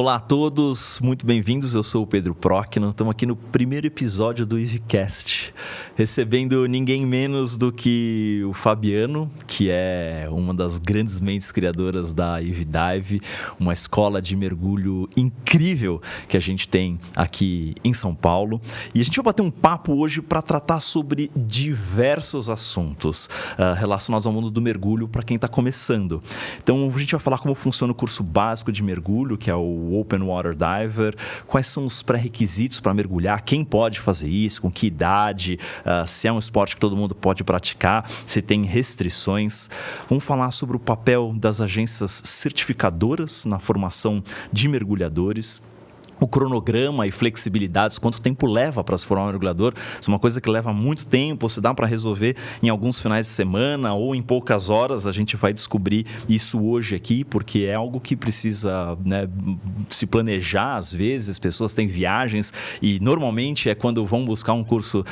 Olá a todos, muito bem-vindos. Eu sou o Pedro Procno. Estamos aqui no primeiro episódio do EasyCast, recebendo ninguém menos do que o Fabiano, que é uma das grandes mentes criadoras da EasyDive, uma escola de mergulho incrível que a gente tem aqui em São Paulo. E a gente vai bater um papo hoje para tratar sobre diversos assuntos relacionados ao mundo do mergulho para quem está começando. Então, a gente vai falar como funciona o curso básico de mergulho, que é o Open Water Diver, quais são os pré-requisitos para mergulhar, quem pode fazer isso, com que idade, se é um esporte que todo mundo pode praticar, se tem restrições. Vamos falar sobre o papel das agências certificadoras na formação de mergulhadores, o cronograma e flexibilidades, quanto tempo leva para se formar um mergulhador. Isso é uma coisa que leva muito tempo, se dá para resolver em alguns finais de semana ou em poucas horas. A gente vai descobrir isso hoje aqui, porque é algo que precisa, né, se planejar às vezes. Pessoas têm viagens e normalmente é quando vão buscar um curso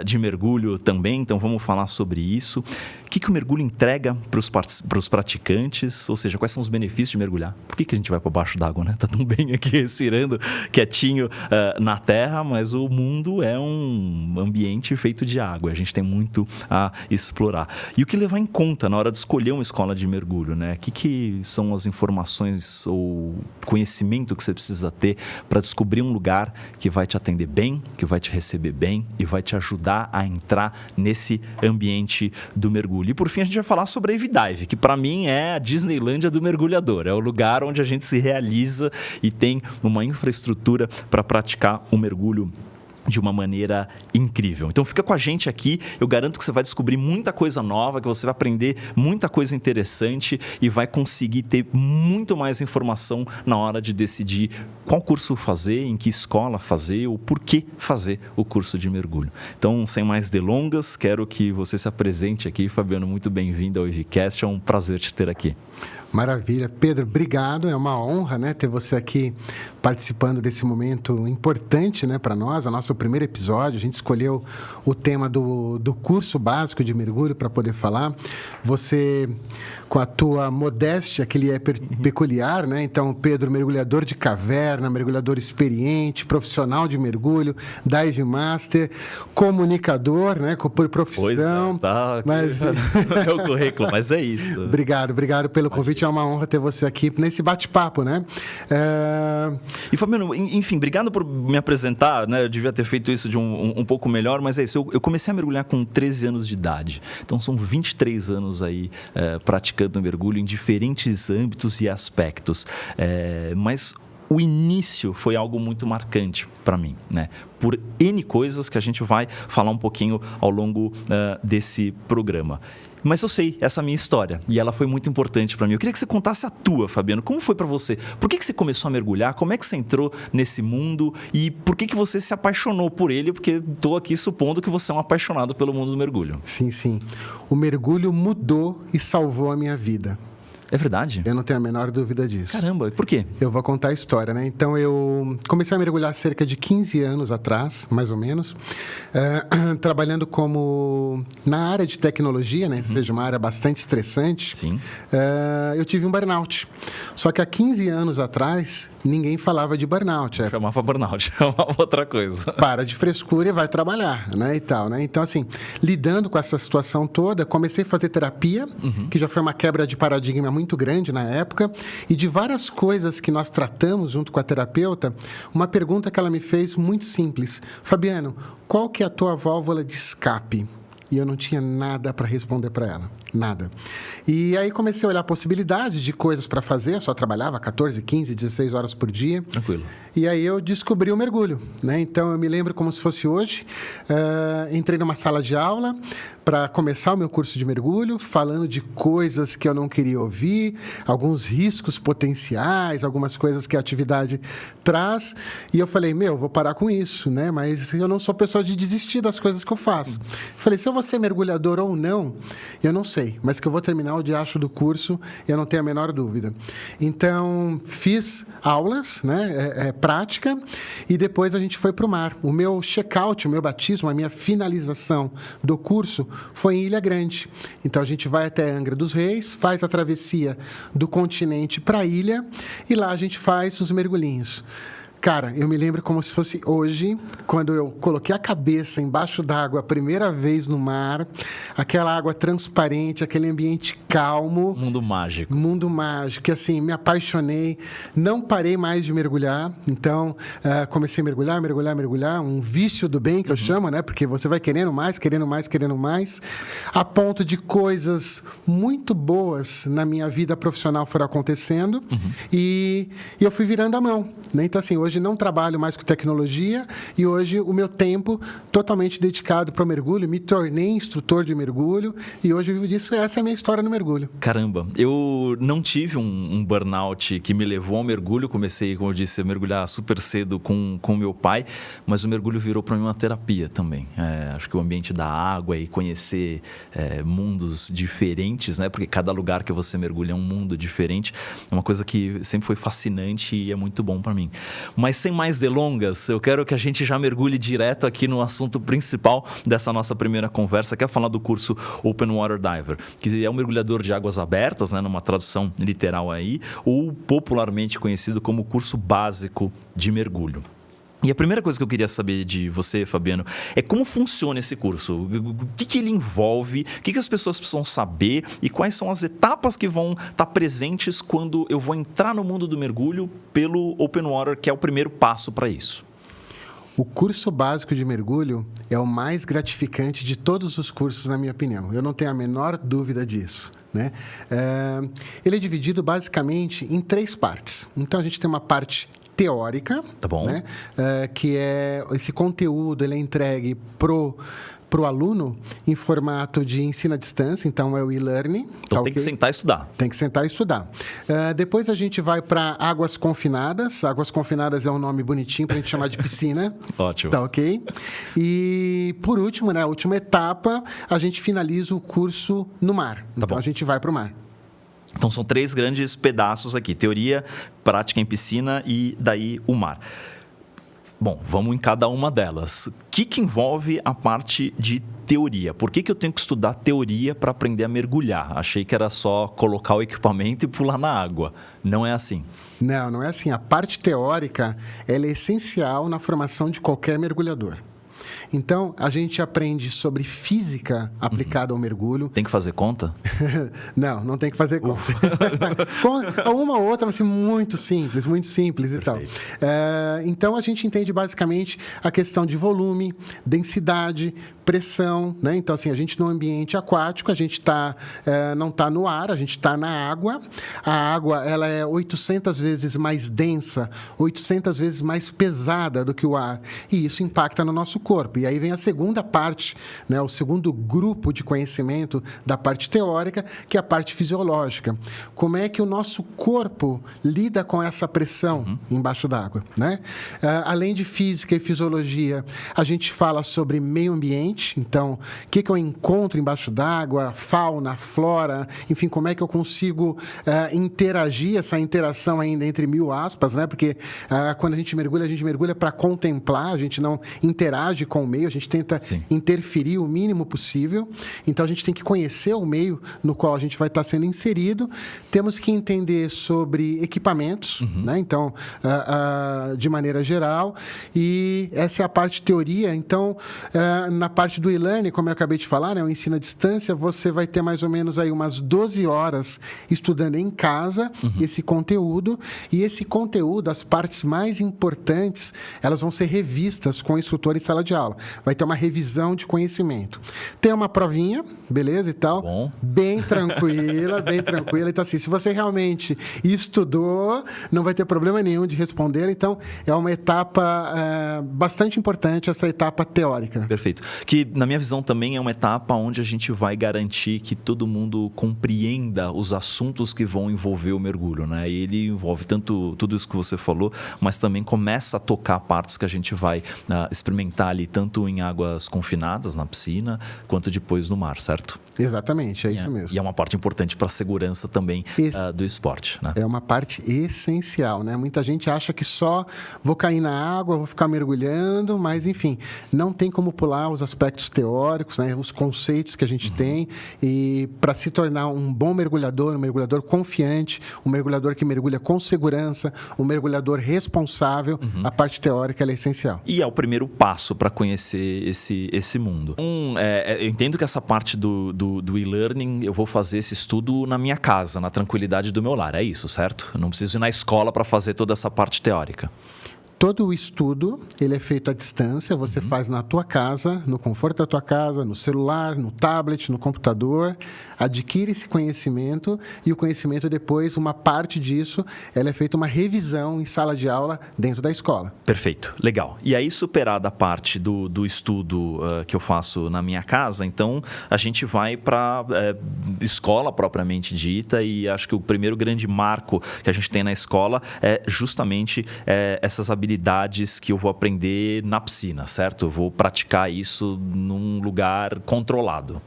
de mergulho também, então vamos falar sobre isso. O que o mergulho entrega para os praticantes, ou seja, quais são os benefícios de mergulhar? Por que a gente vai para baixo d'água, né? Tá tão bem aqui respirando, quietinho na terra, mas o mundo é um ambiente feito de água. A gente tem muito a explorar. E o que levar em conta na hora de escolher uma escola de mergulho, né? O que são as informações ou conhecimento que você precisa ter para descobrir um lugar que vai te atender bem, que vai te receber bem e vai te ajudar a entrar nesse ambiente do mergulho. E por fim a gente vai falar sobre a EasyDive, que para mim é a Disneylândia do mergulhador. É o lugar onde a gente se realiza e tem uma infraestrutura para praticar o mergulho de uma maneira incrível. Então fica com a gente aqui, eu garanto que você vai descobrir muita coisa nova, que você vai aprender muita coisa interessante e vai conseguir ter muito mais informação na hora de decidir qual curso fazer, em que escola fazer ou por que fazer o curso de mergulho. Então, sem mais delongas, quero que você se apresente aqui. Fabiano, muito bem-vindo ao EasyCast, é um prazer te ter aqui. Maravilha. Pedro, obrigado. É uma honra, né, ter você aqui participando desse momento importante, né, para nós. O nosso primeiro episódio, a gente escolheu o tema do curso básico de mergulho para poder falar. Você, com a tua modéstia, que lhe é peculiar, né? Então, Pedro, mergulhador de caverna, mergulhador experiente, profissional de mergulho, dive master, comunicador, né, por profissão. Pois é, tá. Mas... é o currículo, mas é isso. Obrigado pelo convite. É uma honra ter você aqui nesse bate-papo, né? E, Fabiano, enfim, obrigado por me apresentar, né? Eu devia ter feito isso de um pouco melhor, mas é isso. Eu comecei a mergulhar com 13 anos de idade. Então, são 23 anos aí praticando mergulho em diferentes âmbitos e aspectos. Mas o início foi algo muito marcante para mim, né? Por N coisas que a gente vai falar um pouquinho ao longo desse programa. Mas eu sei essa minha história e ela foi muito importante para mim. Eu queria que você contasse a tua, Fabiano. Como foi para você? Por que você começou a mergulhar? Como é que você entrou nesse mundo? E por que você se apaixonou por ele? Porque estou aqui supondo que você é um apaixonado pelo mundo do mergulho. Sim, sim. O mergulho mudou e salvou a minha vida. É verdade? Eu não tenho a menor dúvida disso. Caramba, por quê? Eu vou contar a história, né? Então, eu comecei a mergulhar cerca de 15 anos atrás, mais ou menos, trabalhando na área de tecnologia, né? Ou seja, uma área bastante estressante. Sim. Eu tive um burnout. Só que há 15 anos atrás, ninguém falava de burnout. Chamava burnout, é uma outra coisa. Para de frescura e vai trabalhar, né? E tal, né? Então, assim, lidando com essa situação toda, comecei a fazer terapia, que já foi uma quebra de paradigma muito grande na época, e de várias coisas que nós tratamos junto com a terapeuta, uma pergunta que ela me fez muito simples. Fabiano, qual que é a tua válvula de escape? E eu não tinha nada para responder para ela. Nada. E aí comecei a olhar possibilidades de coisas para fazer. Eu só trabalhava 14, 15, 16 horas por dia. Tranquilo. E aí eu descobri o mergulho, né? Então, eu me lembro como se fosse hoje. Entrei numa sala de aula para começar o meu curso de mergulho, falando de coisas que eu não queria ouvir, alguns riscos potenciais, algumas coisas que a atividade traz. E eu falei, vou parar com isso, né? Mas eu não sou pessoa de desistir das coisas que eu faço. Falei, se eu vou vou ser mergulhador ou não, eu não sei. Mas que eu vou terminar o diacho do curso, eu não tenho a menor dúvida. Então, fiz aulas, né, prática, e depois a gente foi para o mar. O meu check-out, o meu batismo, a minha finalização do curso foi em Ilha Grande. Então, a gente vai até Angra dos Reis, faz a travessia do continente para a ilha, e lá a gente faz os mergulhinhos. Cara, eu me lembro como se fosse hoje, quando eu coloquei a cabeça embaixo d'água a primeira vez no mar, aquela água transparente, aquele ambiente calmo. Mundo mágico. Mundo mágico, que assim, me apaixonei, não parei mais de mergulhar, então comecei a mergulhar, um vício do bem que eu chamo, né? Porque você vai querendo mais, a ponto de coisas muito boas na minha vida profissional foram acontecendo e eu fui virando a mão, né? Então assim, hoje não trabalho mais com tecnologia e hoje o meu tempo totalmente dedicado para o mergulho, me tornei instrutor de mergulho e hoje eu vivo disso. Essa é a minha história no mergulho. Caramba, eu não tive um burnout que me levou ao mergulho. Comecei, como eu disse, a mergulhar super cedo com meu pai, mas o mergulho virou para mim uma terapia também. Acho que o ambiente da água e conhecer mundos diferentes, né? Porque cada lugar que você mergulha é um mundo diferente. É uma coisa que sempre foi fascinante e é muito bom para mim. Mas sem mais delongas, eu quero que a gente já mergulhe direto aqui no assunto principal dessa nossa primeira conversa, que é falar do curso Open Water Diver, que é um mergulhador de águas abertas, né, numa tradução literal aí, ou popularmente conhecido como curso básico de mergulho. E a primeira coisa que eu queria saber de você, Fabiano, é como funciona esse curso? O que ele envolve? O que as pessoas precisam saber? E quais são as etapas que vão estar presentes quando eu vou entrar no mundo do mergulho pelo Open Water, que é o primeiro passo para isso? O curso básico de mergulho é o mais gratificante de todos os cursos, na minha opinião. Eu não tenho a menor dúvida disso, né? Ele é dividido basicamente em 3 partes. Então, a gente tem uma parte teórica, tá bom, né? Que é esse conteúdo, ele é entregue pro aluno em formato de ensino à distância, então é o e-learning. Então tem que sentar e estudar. Tem que sentar e estudar. Depois a gente vai para águas confinadas. Águas confinadas é um nome bonitinho para a gente chamar de piscina. Ótimo. Tá ok? E por último, né, a última etapa, a gente finaliza o curso no mar. Então a gente vai para o mar. Então, são 3 grandes pedaços aqui. Teoria, prática em piscina e daí o mar. Bom, vamos em cada uma delas. O que envolve a parte de teoria? Por que eu tenho que estudar teoria para aprender a mergulhar? Achei que era só colocar o equipamento e pular na água. Não é assim. Não é assim. A parte teórica, ela é essencial na formação de qualquer mergulhador. Então, a gente aprende sobre física aplicada ao mergulho. Tem que fazer conta? Não tem que fazer conta. Uma ou outra, mas assim, muito simples e tal. Então, a gente entende basicamente a questão de volume, densidade, pressão, né? Então, assim, a gente no ambiente aquático, a gente não está no ar, a gente está na água. A água, ela é 800 vezes mais densa, 800 vezes mais pesada do que o ar. E isso impacta no nosso corpo. E aí vem a segunda parte, né? O segundo grupo de conhecimento da parte teórica, que é a parte fisiológica. Como é que o nosso corpo lida com essa pressão embaixo d'água, né? Além de física e fisiologia, a gente fala sobre meio ambiente. Então, o que eu encontro embaixo d'água, fauna, flora, enfim, como é que eu consigo interagir, essa interação ainda entre 1000 aspas, né? Porque quando a gente mergulha para contemplar, a gente não interage com o meio, a gente tenta interferir o mínimo possível. Então, a gente tem que conhecer o meio no qual a gente vai estar sendo inserido. Temos que entender sobre equipamentos, né? Então, de maneira geral. E essa é a parte de teoria. Então, na parte do e-learning, como eu acabei de falar, né, o ensino à distância, você vai ter mais ou menos aí umas 12 horas estudando em casa esse conteúdo. E esse conteúdo, as partes mais importantes, elas vão ser revistas com o instrutor em sala de aula. Vai ter uma revisão de conhecimento. Tem uma provinha, beleza e tal. Bom. Bem tranquila. Então, assim, se você realmente estudou, não vai ter problema nenhum de responder. Então, é uma etapa bastante importante, essa etapa teórica. Perfeito. Que, na minha visão, também é uma etapa onde a gente vai garantir que todo mundo compreenda os assuntos que vão envolver o mergulho, né? E ele envolve tanto tudo isso que você falou, mas também começa a tocar partes que a gente vai experimentar ali, tanto em águas confinadas, na piscina, quanto depois no mar, certo? Exatamente, é isso mesmo. E é uma parte importante para a segurança também do esporte, né? É uma parte essencial, né? Muita gente acha que só vou cair na água, vou ficar mergulhando, mas, enfim, não tem como pular os aspectos teóricos, né? Os conceitos que a gente tem. E para se tornar um bom mergulhador, um mergulhador confiante, um mergulhador que mergulha com segurança, um mergulhador responsável, a parte teórica ela é essencial. E é o primeiro passo para conhecer esse mundo. Eu entendo que essa parte do e-learning, eu vou fazer esse estudo na minha casa, na tranquilidade do meu lar. É isso, certo? Eu não preciso ir na escola para fazer toda essa parte teórica. Todo o estudo, ele é feito à distância, você faz na tua casa, no conforto da tua casa, no celular, no tablet, no computador, adquire esse conhecimento e o conhecimento depois, uma parte disso, ela é feita uma revisão em sala de aula dentro da escola. Perfeito, legal. E aí, superada a parte do estudo que eu faço na minha casa, então a gente vai para escola propriamente dita e acho que o primeiro grande marco que a gente tem na escola é justamente essas habilidades que eu vou aprender na piscina, certo? Eu vou praticar isso num lugar controlado.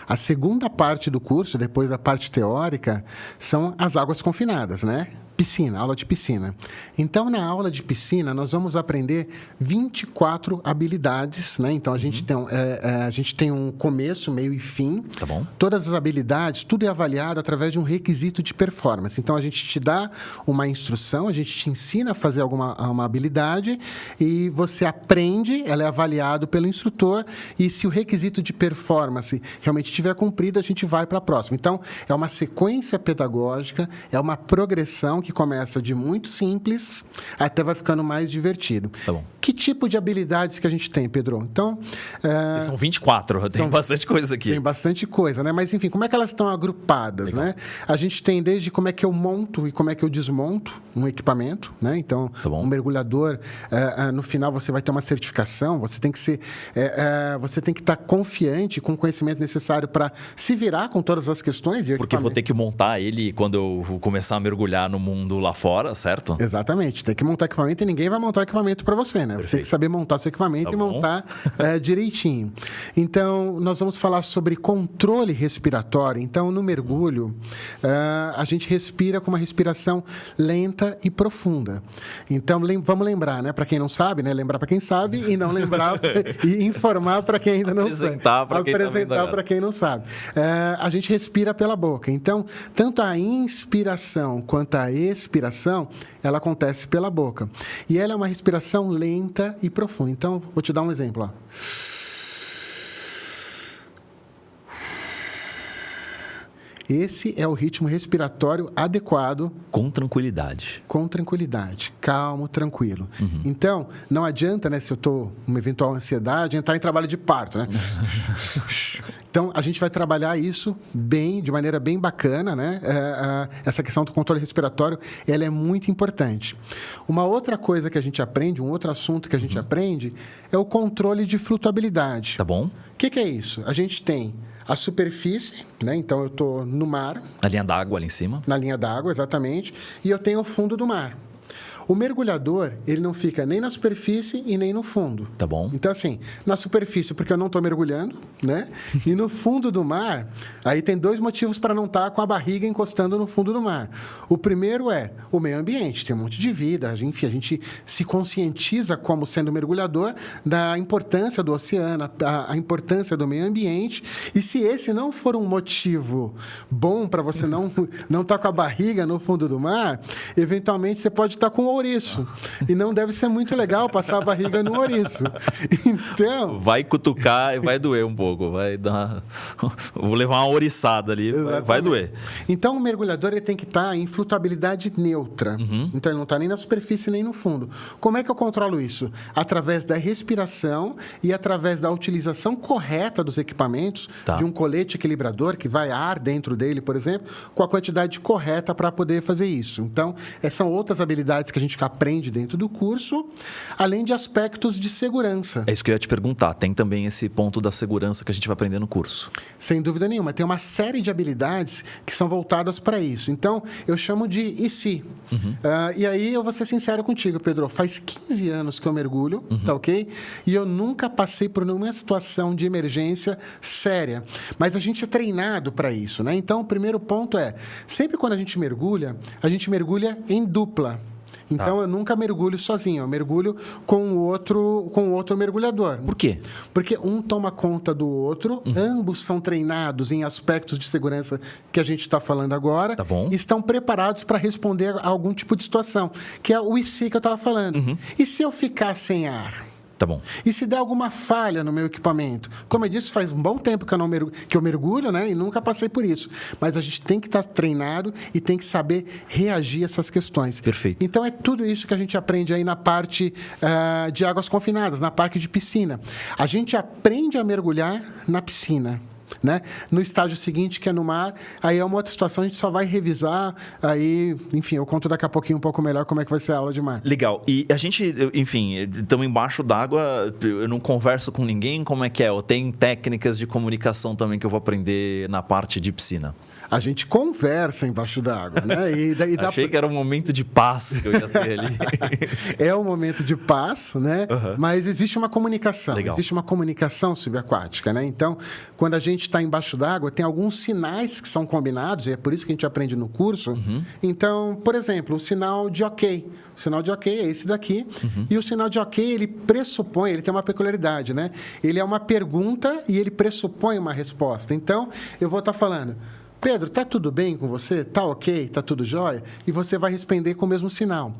A segunda parte do curso, depois da parte teórica, são as águas confinadas, né? Piscina, aula de piscina. Então, na aula de piscina, nós vamos aprender 24 habilidades, né? Então, a gente tem um começo, meio e fim. Tá bom. Todas as habilidades, tudo é avaliado através de um requisito de performance. Então, a gente te dá uma instrução, a gente te ensina a fazer uma habilidade e você aprende, ela é avaliado pelo instrutor e se o requisito de performance realmente estiver cumprido, a gente vai para a próxima. Então, é uma sequência pedagógica, é uma progressão que começa de muito simples até vai ficando mais divertido. Tá bom. Que tipo de habilidades que a gente tem, Pedro? Então, são 24, tem bastante coisa aqui. Tem bastante coisa, né? Mas, enfim, como é que elas estão agrupadas, né? A gente tem desde como é que eu monto e como é que eu desmonto um equipamento, né? Então, um mergulhador, no final você vai ter uma certificação, você tem que ser, você tem que estar confiante com o conhecimento necessário para se virar com todas as questões. Porque eu vou ter que montar ele quando eu vou começar a mergulhar no mundo lá fora, certo? Exatamente. Tem que montar equipamento e ninguém vai montar o equipamento para você, né? Você tem que saber montar seu equipamento e montar direitinho. Então, nós vamos falar sobre controle respiratório. Então, no mergulho, a gente respira com uma respiração lenta e profunda. Então, vamos lembrar, né? Para quem não sabe, né? Lembrar para quem sabe e não lembrar e informar para quem ainda não sabe. Apresentar para quem não sabe. A gente respira pela boca. Então, tanto a inspiração quanto a expiração, ela acontece pela boca. E ela é uma respiração lenta e profunda. Então, vou te dar um exemplo. Ó. Esse é o ritmo respiratório adequado. Com tranquilidade. Com tranquilidade. Calmo, tranquilo. Então, não adianta, né, se eu estou com uma eventual ansiedade, entrar em trabalho de parto, né? Então, a gente vai trabalhar isso de maneira bem bacana, né? Essa questão do controle respiratório, ela é muito importante. Uma outra coisa que a gente aprende, um outro assunto que a gente aprende, é o controle de flutuabilidade. Tá bom. O que é isso? A gente tem a superfície, né? Então, eu estou no mar. Na linha d'água ali em cima. Na linha d'água, exatamente. E eu tenho o fundo do mar. O mergulhador, ele não fica nem na superfície e nem no fundo. Tá bom. Então, assim, na superfície, porque eu não estou mergulhando, né? E no fundo do mar, aí tem dois motivos para não estar com a barriga encostando no fundo do mar. O primeiro é o meio ambiente, tem um monte de vida, enfim, a gente se conscientiza como sendo mergulhador da importância do oceano, a importância do meio ambiente, e se esse não for um motivo bom para você não estar com a barriga no fundo do mar, eventualmente você pode estar com o ouriço. E não deve ser muito legal passar a barriga no ouriço. Então... Vai cutucar e vai doer um pouco. Vai dar vou levar uma ouriçada ali, vai doer. Então, o mergulhador ele tem que estar em flutuabilidade neutra. Então, ele não está nem na superfície nem no fundo. Como é que eu controlo isso? Através da respiração e através da utilização correta dos equipamentos, de um colete equilibrador que vai ar dentro dele, por exemplo, com a quantidade correta para poder fazer isso. Então, são outras habilidades que a gente gente aprende dentro do curso, além de aspectos de segurança. É isso que eu ia te perguntar. Tem também esse ponto da segurança que a gente vai aprender no curso. Sem dúvida nenhuma. Tem uma série de habilidades que são voltadas para isso. Então, eu chamo de e se. E aí, eu vou ser sincero contigo, Pedro. Faz 15 anos que eu mergulho, tá ok? E eu nunca passei por nenhuma situação de emergência séria. Mas a gente é treinado para isso, né? Então, o primeiro ponto é, sempre quando a gente mergulha em dupla. Então, eu nunca mergulho sozinho, eu mergulho com o outro mergulhador. Por quê? Porque um toma conta do outro, ambos são treinados em aspectos de segurança que a gente está falando agora, Tá bom. e estão preparados para responder a algum tipo de situação, que é o e se que eu estava falando. E se eu ficar sem ar? Tá bom. E se der alguma falha no meu equipamento? Como eu disse, faz um bom tempo que eu mergulho, né? E nunca passei por isso. Mas a gente tem que estar treinado e tem que saber reagir a essas questões. Perfeito. Então, é tudo isso que a gente aprende aí na parte de águas confinadas, na parte de piscina. A gente aprende a mergulhar na piscina. Né? No estágio seguinte, que é no mar, aí é uma outra situação, a gente só vai revisar, aí, enfim, eu conto daqui a pouquinho um pouco melhor como é que vai ser a aula de mar. Legal. E a gente, enfim, estamos embaixo d'água, eu não converso com ninguém, como é que é? Eu tenho técnicas de comunicação também que eu vou aprender na parte de piscina. A gente conversa embaixo d'água, né? Achei que era um momento de paz que eu ia ter ali. É um momento de paz, né? Mas existe uma comunicação. Legal. Existe uma comunicação subaquática, né? Então, quando a gente está embaixo d'água, tem alguns sinais que são combinados, e é por isso que a gente aprende no curso. Então, por exemplo, o sinal de ok. O sinal de ok é esse daqui. E o sinal de ok, ele pressupõe, ele tem uma peculiaridade, né? Ele é uma pergunta e ele pressupõe uma resposta. Então, eu vou estar falando... Pedro, tá tudo bem com você? Tá ok? Tá tudo jóia? E você vai responder com o mesmo sinal.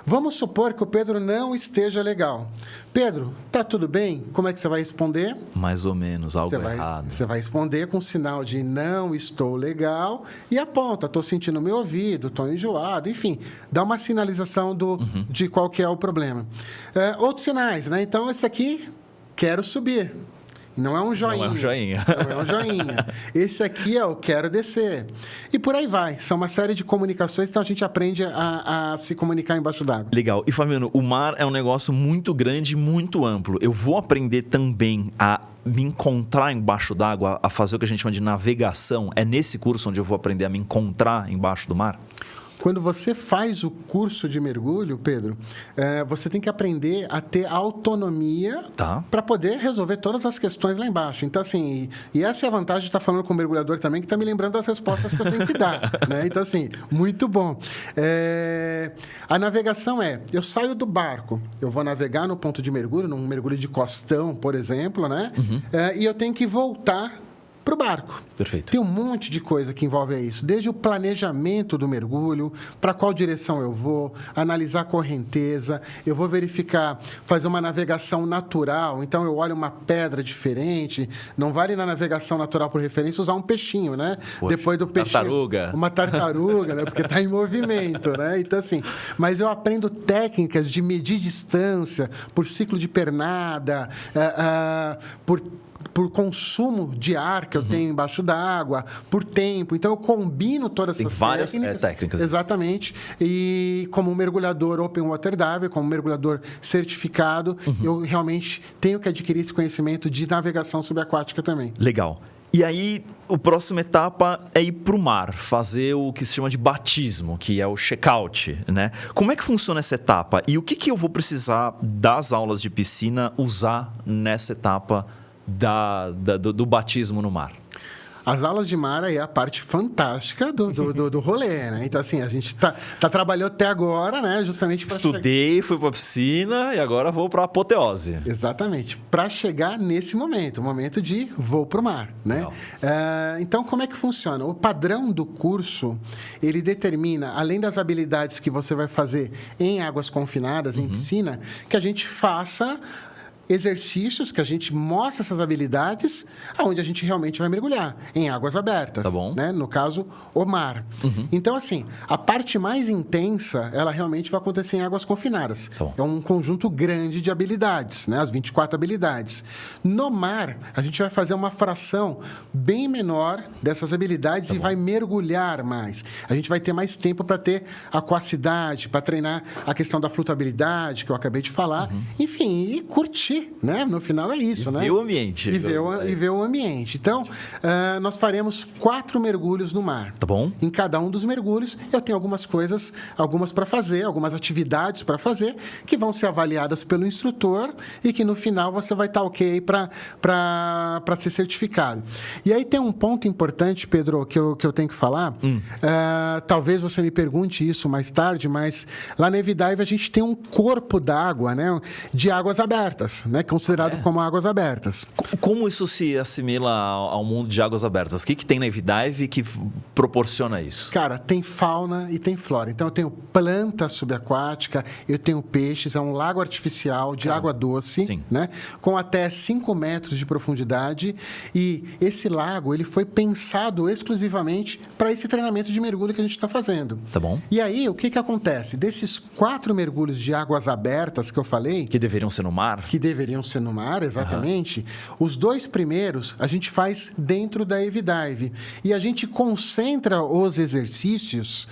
Vamos supor que o Pedro não esteja legal. Pedro, tá tudo bem? Como é que você vai responder? Mais ou menos, algo errado. Você vai responder com o sinal de não estou legal e aponta, estou sentindo meu ouvido, estou enjoado, enfim. Dá uma sinalização de qual que é o problema. Outros sinais, né? Então, esse aqui, quero subir. Não é um joinha. Não é um joinha. Não é um joinha. Esse aqui é o quero descer. E por aí vai. São uma série de comunicações, então a gente aprende a se comunicar embaixo d'água. Legal. E, Fabiano, o mar é um negócio muito grande, muito amplo. Eu vou aprender também a me encontrar embaixo d'água, a fazer o que a gente chama de navegação. É nesse curso onde eu vou aprender a me encontrar embaixo do mar? Quando você faz o curso de mergulho, Pedro, você tem que aprender a ter autonomia para poder resolver todas as questões lá embaixo. Então, assim, e essa é a vantagem de estar falando com o mergulhador também, que está me lembrando das respostas que eu tenho que dar. Né? Então, assim, muito bom. A navegação eu saio do barco, eu vou navegar no ponto de mergulho, num mergulho de costão, por exemplo, né? E eu tenho que voltar para o barco. Perfeito. Tem um monte de coisa que envolve isso, desde o planejamento do mergulho, para qual direção eu vou, analisar a correnteza, eu vou verificar, fazer uma navegação natural, então eu olho uma pedra diferente, não vale na navegação natural por referência usar um peixinho, né? Poxa, depois do peixinho, tartaruga. uma tartaruga, né? Porque está em movimento, né? Então, assim, mas eu aprendo técnicas de medir distância por ciclo de pernada, por consumo de ar que eu tenho embaixo d'água, por tempo. Então, eu combino todas essas várias técnicas. Exatamente. E como mergulhador Open Water Diver, como mergulhador certificado, eu realmente tenho que adquirir esse conhecimento de navegação subaquática também. Legal. E aí, a próxima etapa é ir para o mar, fazer o que se chama de batismo, que é o check-out, né? Como é que funciona essa etapa? E o que eu vou precisar das aulas de piscina usar nessa etapa do batismo no mar? As aulas de mar aí é a parte fantástica do rolê, né? Então, assim, a gente tá trabalhando até agora, né? Justamente para Estudei, fui para a piscina e agora vou para a apoteose. Exatamente. Para chegar nesse momento, o momento de vou para o mar, né? Então, como é que funciona? O padrão do curso, ele determina, além das habilidades que você vai fazer em águas confinadas, em piscina, que a gente faça exercícios que a gente mostra essas habilidades aonde a gente realmente vai mergulhar, em águas abertas. Tá bom. Né? No caso, o mar. Então, assim, a parte mais intensa, ela realmente vai acontecer em águas confinadas. Tá bom. É um conjunto grande de habilidades, né? As 24 habilidades. No mar, a gente vai fazer uma fração bem menor dessas habilidades e vai mergulhar mais. A gente vai ter mais tempo para ter aquacidade, para treinar a questão da flutuabilidade, que eu acabei de falar. Enfim, e curtir. Né? No final é isso, né? Ver o ambiente. E ver o ambiente. Então, nós faremos 4 mergulhos no mar. Tá bom. Em cada um dos mergulhos, eu tenho algumas coisas, algumas para fazer, algumas atividades para fazer, que vão ser avaliadas pelo instrutor e que no final você vai estar ok para ser certificado. E aí tem um ponto importante, Pedro, que eu tenho que falar. Talvez você me pergunte isso mais tarde, mas lá na Evidive a gente tem um corpo d'água, né? De águas abertas. Né, considerado como águas abertas. Como isso se assimila ao mundo de águas abertas? O que tem na Evidive que proporciona isso? Cara, tem fauna e tem flora. Então, eu tenho planta subaquática, eu tenho peixes, é um lago artificial de água doce, né, com até 5 metros de profundidade. E esse lago, ele foi pensado exclusivamente para esse treinamento de mergulho que a gente está fazendo. Tá bom. E aí, o que acontece? Desses 4 mergulhos de águas abertas que eu falei... Que deveriam ser no mar? Que deveriam ser no mar, exatamente. Os 2 primeiros a gente faz dentro da Evidive. E a gente concentra os exercícios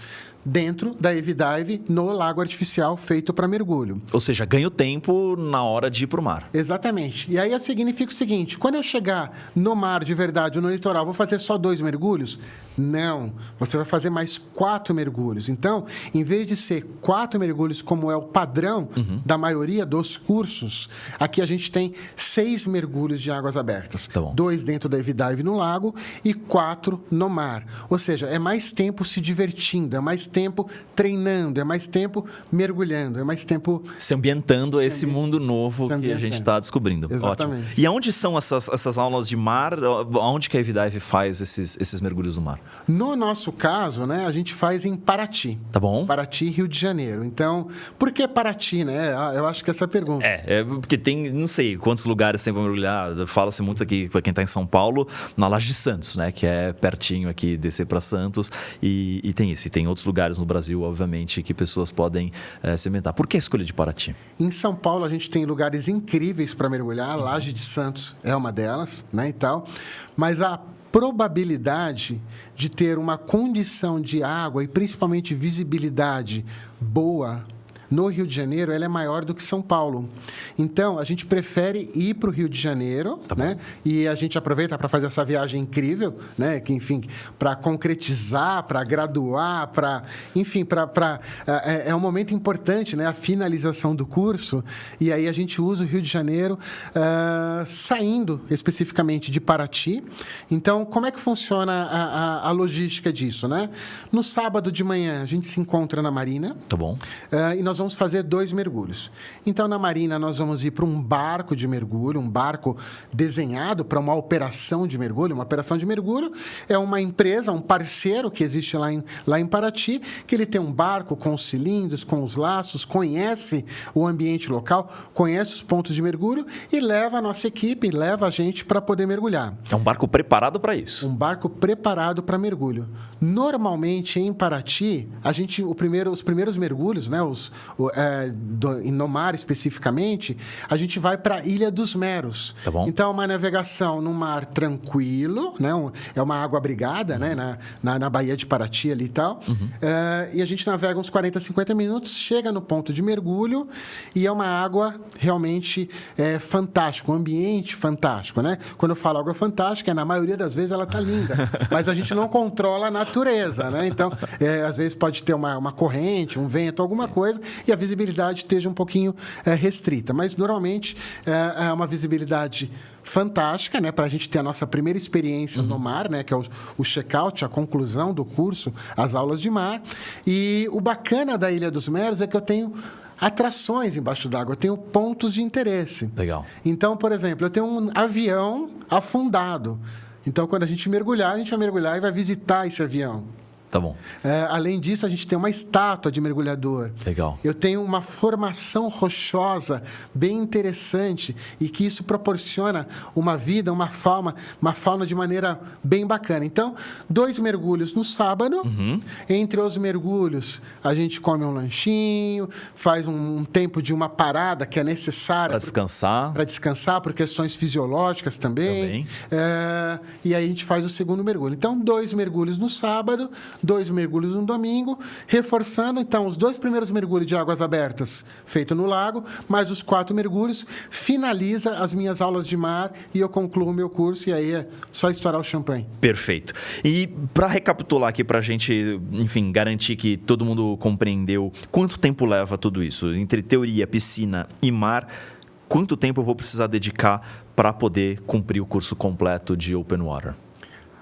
dentro da Evidive no lago artificial feito para mergulho. Ou seja, ganho tempo na hora de ir para o mar. Exatamente. E aí significa o seguinte, quando eu chegar no mar de verdade, ou no litoral, vou fazer só 2 mergulhos? Não. Você vai fazer mais 4 mergulhos. Então, em vez de ser 4 mergulhos, como é o padrão da maioria dos cursos, aqui a gente tem 6 mergulhos de águas abertas. Tá bom. 2 dentro da Evidive no lago e 4 no mar. Ou seja, é mais tempo se divertindo, é mais tempo treinando, é mais tempo mergulhando, é mais tempo... Se ambientando a esse mundo novo que a gente está descobrindo. Exatamente. Ótimo. E aonde são essas aulas de mar? Aonde que a Evidive faz esses mergulhos no mar? No nosso caso, né, a gente faz em Paraty. Tá bom. Paraty, Rio de Janeiro. Então, por que Paraty, né? Eu acho que essa é a pergunta. Porque tem, não sei, quantos lugares tem para mergulhar. Fala-se muito aqui, para quem está em São Paulo, na Laje de Santos, né? Que é pertinho aqui, descer para Santos. E tem isso. E tem outros lugares no Brasil, obviamente, que pessoas podem se ambientar. Por que a escolha de Paraty? Em São Paulo, a gente tem lugares incríveis para mergulhar. A Laje de Santos é uma delas, né? E tal. Mas a probabilidade de ter uma condição de água e principalmente visibilidade boa no Rio de Janeiro, ela é maior do que São Paulo. Então, a gente prefere ir para o Rio de Janeiro, né? E a gente aproveita para fazer essa viagem incrível, né? Que, enfim, para concretizar, para graduar, enfim, é um momento importante, né? A finalização do curso. E aí a gente usa o Rio de Janeiro saindo especificamente de Paraty. Então, como é que funciona a logística disso, né? No sábado de manhã, a gente se encontra na Marina. Tá bom. E nós vamos fazer 2 mergulhos. Então, na Marina, nós vamos ir para um barco de mergulho, um barco desenhado para uma operação de mergulho. Uma operação de mergulho é uma empresa, um parceiro que existe lá em Paraty, que ele tem um barco com os cilindros, com os laços, conhece o ambiente local, conhece os pontos de mergulho e leva a nossa equipe, leva a gente para poder mergulhar. É um barco preparado para isso? Um barco preparado para mergulho. Normalmente, em Paraty, os primeiros mergulhos, né, no mar especificamente, a gente vai para a Ilha dos Meros. Tá bom. Então, uma navegação no mar tranquilo, né? É uma água abrigada, né? Na Baía de Paraty ali e tal. E a gente navega uns 40, 50 minutos, chega no ponto de mergulho e é uma água realmente fantástica, um ambiente fantástico, né? Quando eu falo água fantástica, na maioria das vezes ela está linda, mas a gente não controla a natureza, né? Então, às vezes pode ter uma corrente, um vento, alguma coisa, e a visibilidade esteja um pouquinho restrita. Mas, normalmente, é uma visibilidade fantástica, né, para a gente ter a nossa primeira experiência no mar, né, que é o check-out, a conclusão do curso, as aulas de mar. E o bacana da Ilha dos Meros é que eu tenho atrações embaixo d'água, eu tenho pontos de interesse. Legal. Então, por exemplo, eu tenho um avião afundado. Então, quando a gente vai mergulhar e vai visitar esse avião. Tá bom. Além disso, a gente tem uma estátua de mergulhador. Legal. Eu tenho uma formação rochosa bem interessante e que isso proporciona uma vida, uma fauna de maneira bem bacana. Então, 2 mergulhos no sábado. Entre os mergulhos, a gente come um lanchinho, faz um tempo de uma parada que é necessária. Para descansar. Para descansar, por questões fisiológicas também. E aí a gente faz o segundo mergulho. Então, 2 mergulhos no sábado, 2 mergulhos no domingo, reforçando, então, os 2 primeiros mergulhos de águas abertas feito no lago, mais os 4 mergulhos, finaliza as minhas aulas de mar e eu concluo o meu curso, e aí é só estourar o champanhe. Perfeito. E para recapitular aqui, para a gente, enfim, garantir que todo mundo compreendeu, quanto tempo leva tudo isso? Entre teoria, piscina e mar, quanto tempo eu vou precisar dedicar para poder cumprir o curso completo de Open Water?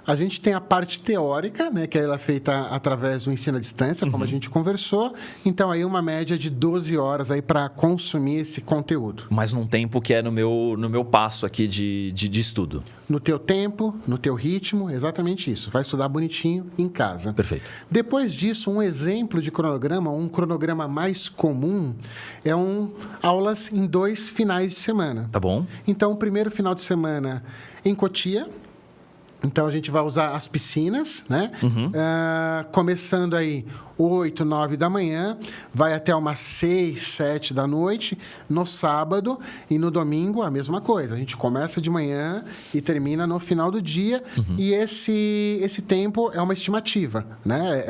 A gente tem a parte teórica, né, que ela é feita através do ensino à distância, como a gente conversou. Então, aí uma média de 12 horas aí para consumir esse conteúdo. Mas num tempo que é no meu passo aqui de estudo. No teu tempo, no teu ritmo, exatamente isso. Vai estudar bonitinho em casa. Perfeito. Depois disso, um exemplo de cronograma, um cronograma mais comum, é aulas em 2 finais de semana. Tá bom. Então, o primeiro final de semana em Cotia. Então, a gente vai usar as piscinas, né? Começando aí 8, 9 da manhã, vai até umas 6, 7 da noite, no sábado, e no domingo a mesma coisa. A gente começa de manhã e termina no final do dia, e esse tempo é uma estimativa, né?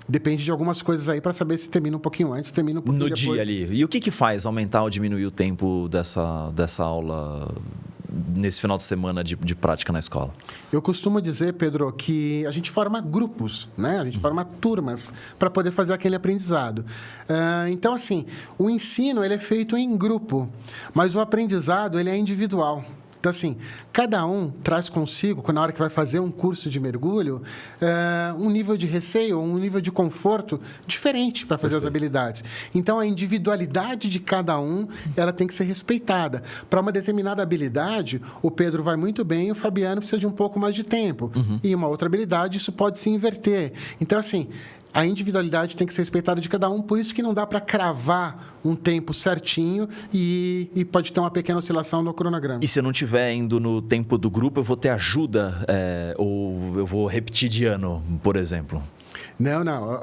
Depende de algumas coisas aí para saber se termina um pouquinho antes, termina um pouquinho depois. No dia ali. E o que faz aumentar ou diminuir o tempo dessa aula nesse final de semana de prática na escola? Eu costumo dizer, Pedro, que a gente forma grupos, né? A gente forma turmas para poder fazer aquele aprendizado. Então, assim, o ensino ele é feito em grupo, mas o aprendizado ele é individual. Então, assim, cada um traz consigo, na hora que vai fazer um curso de mergulho, um nível de receio, um nível de conforto diferente para fazer as habilidades. Então, a individualidade de cada um, ela tem que ser respeitada. Para uma determinada habilidade, o Pedro vai muito bem e o Fabiano precisa de um pouco mais de tempo. E uma outra habilidade, isso pode se inverter. Então, assim, a individualidade tem que ser respeitada de cada um, por isso que não dá para cravar um tempo certinho e pode ter uma pequena oscilação no cronograma. E se eu não estiver indo no tempo do grupo, eu vou ter ajuda ou eu vou repetir de ano, por exemplo? Não.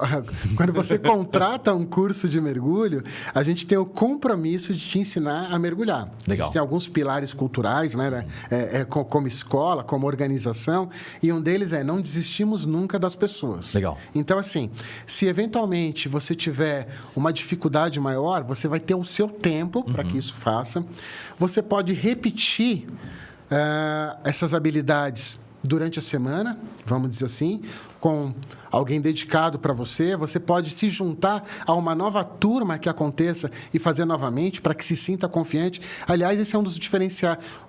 Quando você contrata um curso de mergulho, a gente tem o compromisso de te ensinar a mergulhar. Legal. A gente tem alguns pilares culturais, né? Como escola, como organização, e um deles é não desistimos nunca das pessoas. Legal. Então, assim, se eventualmente você tiver uma dificuldade maior, você vai ter o seu tempo para que isso faça. Você pode repetir essas habilidades durante a semana, vamos dizer assim, com alguém dedicado para você. Você pode se juntar a uma nova turma que aconteça e fazer novamente para que se sinta confiante. Aliás, esse é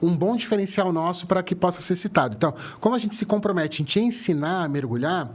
um bom diferencial nosso para que possa ser citado. Então, como a gente se compromete em te ensinar a mergulhar,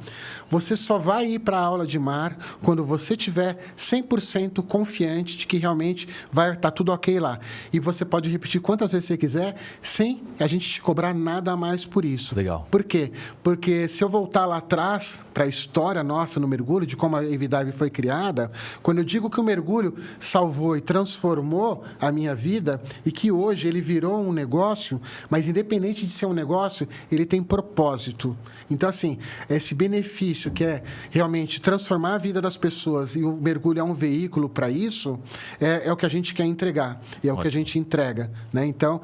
você só vai ir para a aula de mar quando você tiver 100% confiante de que realmente vai estar tudo ok lá. E você pode repetir quantas vezes você quiser sem a gente te cobrar nada a mais por isso. Legal. Por quê? Porque se eu voltar lá atrás para a história nossa no mergulho, de como a Evidive foi criada, quando eu digo que o mergulho salvou e transformou a minha vida e que hoje ele virou um negócio, mas independente de ser um negócio, ele tem propósito. Então, assim, esse benefício que é realmente transformar a vida das pessoas e o mergulho é um veículo para isso, é o que a gente quer entregar e é o que a gente entrega, né? Então,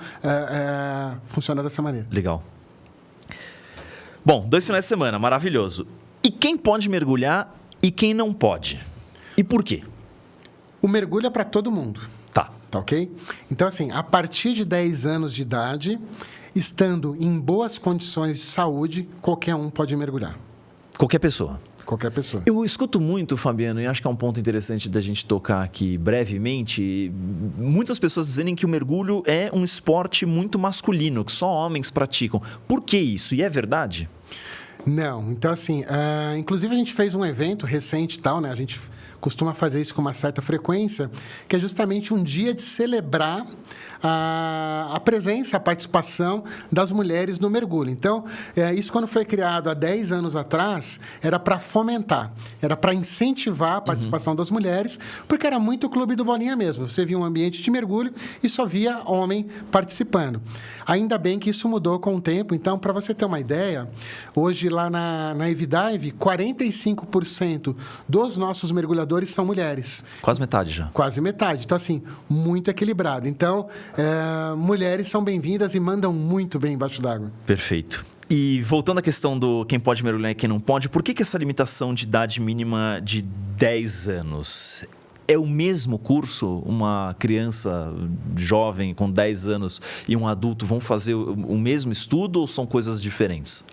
funciona dessa maneira. Legal. Bom, 2 finais de semana, maravilhoso. E quem pode mergulhar e quem não pode? E por quê? O mergulho é para todo mundo. Tá. Tá ok? Então, assim, a partir de 10 anos de idade, estando em boas condições de saúde, qualquer um pode mergulhar. Qualquer pessoa? Qualquer pessoa. Eu escuto muito, Fabiano, e acho que é um ponto interessante da gente tocar aqui brevemente, muitas pessoas dizerem que o mergulho é um esporte muito masculino, que só homens praticam. Por que isso? E é verdade? Não. Então, assim, inclusive a gente fez um evento recente e tal, né? A gente costuma fazer isso com uma certa frequência, que é justamente um dia de celebrar a presença, a participação das mulheres no mergulho. Então, isso quando foi criado há 10 anos atrás, era para fomentar, era para incentivar a participação das mulheres, porque era muito clube do Bolinha mesmo. Você via um ambiente de mergulho e só via homem participando. Ainda bem que isso mudou com o tempo. Então, para você ter uma ideia, hoje lá na Evidive, 45% dos nossos mergulhadores são mulheres. Quase metade já. Quase metade. Então, assim, muito equilibrado. Então, mulheres são bem-vindas e mandam muito bem embaixo d'água. Perfeito. E voltando à questão do quem pode mergulhar e quem não pode, por que essa limitação de idade mínima de 10 anos? É o mesmo curso? Uma criança jovem com 10 anos e um adulto vão fazer o mesmo estudo ou são coisas diferentes?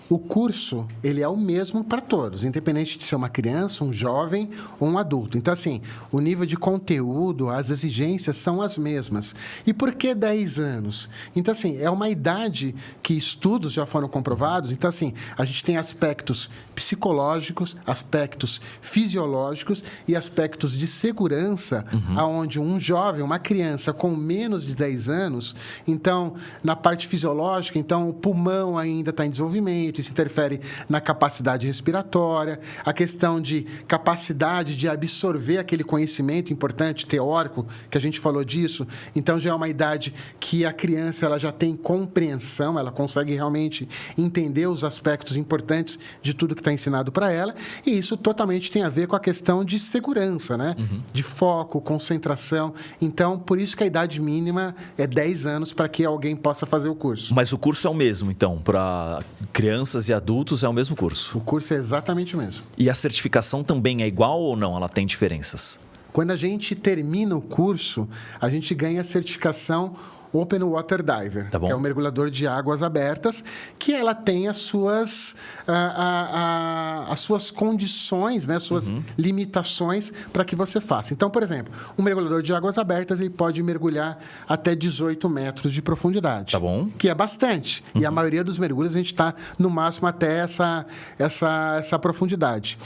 O curso, ele é o mesmo para todos, independente de ser uma criança, um jovem ou um adulto. Então, assim, o nível de conteúdo, as exigências são as mesmas. E por que 10 anos? Então, assim, é uma idade que estudos já foram comprovados. Então, assim, a gente tem aspectos psicológicos, aspectos fisiológicos e aspectos de segurança, aonde um jovem, uma criança com menos de 10 anos, então, na parte fisiológica, então, o pulmão ainda está em desenvolvimento, isso interfere na capacidade respiratória, a questão de capacidade de absorver aquele conhecimento importante, teórico, que a gente falou disso. Então, já é uma idade que a criança ela já tem compreensão, ela consegue realmente entender os aspectos importantes de tudo que está ensinado para ela, e isso totalmente tem a ver com a questão de segurança, né? De foco, concentração. Então, por isso que a idade mínima é 10 anos para que alguém possa fazer o curso. Mas o curso é o mesmo, então, para crianças e adultos é o mesmo curso? O curso é exatamente o mesmo. E a certificação também é igual ou não? Ela tem diferenças? Quando a gente termina o curso, a gente ganha a certificação Open Water Diver, Tá bom. que é um mergulhador de águas abertas, que ela tem as suas condições, né, suas limitações para que você faça. Então, por exemplo, um mergulhador de águas abertas ele pode mergulhar até 18 metros de profundidade. Tá bom. Que é bastante. E a maioria dos mergulhos a gente está no máximo até essa profundidade.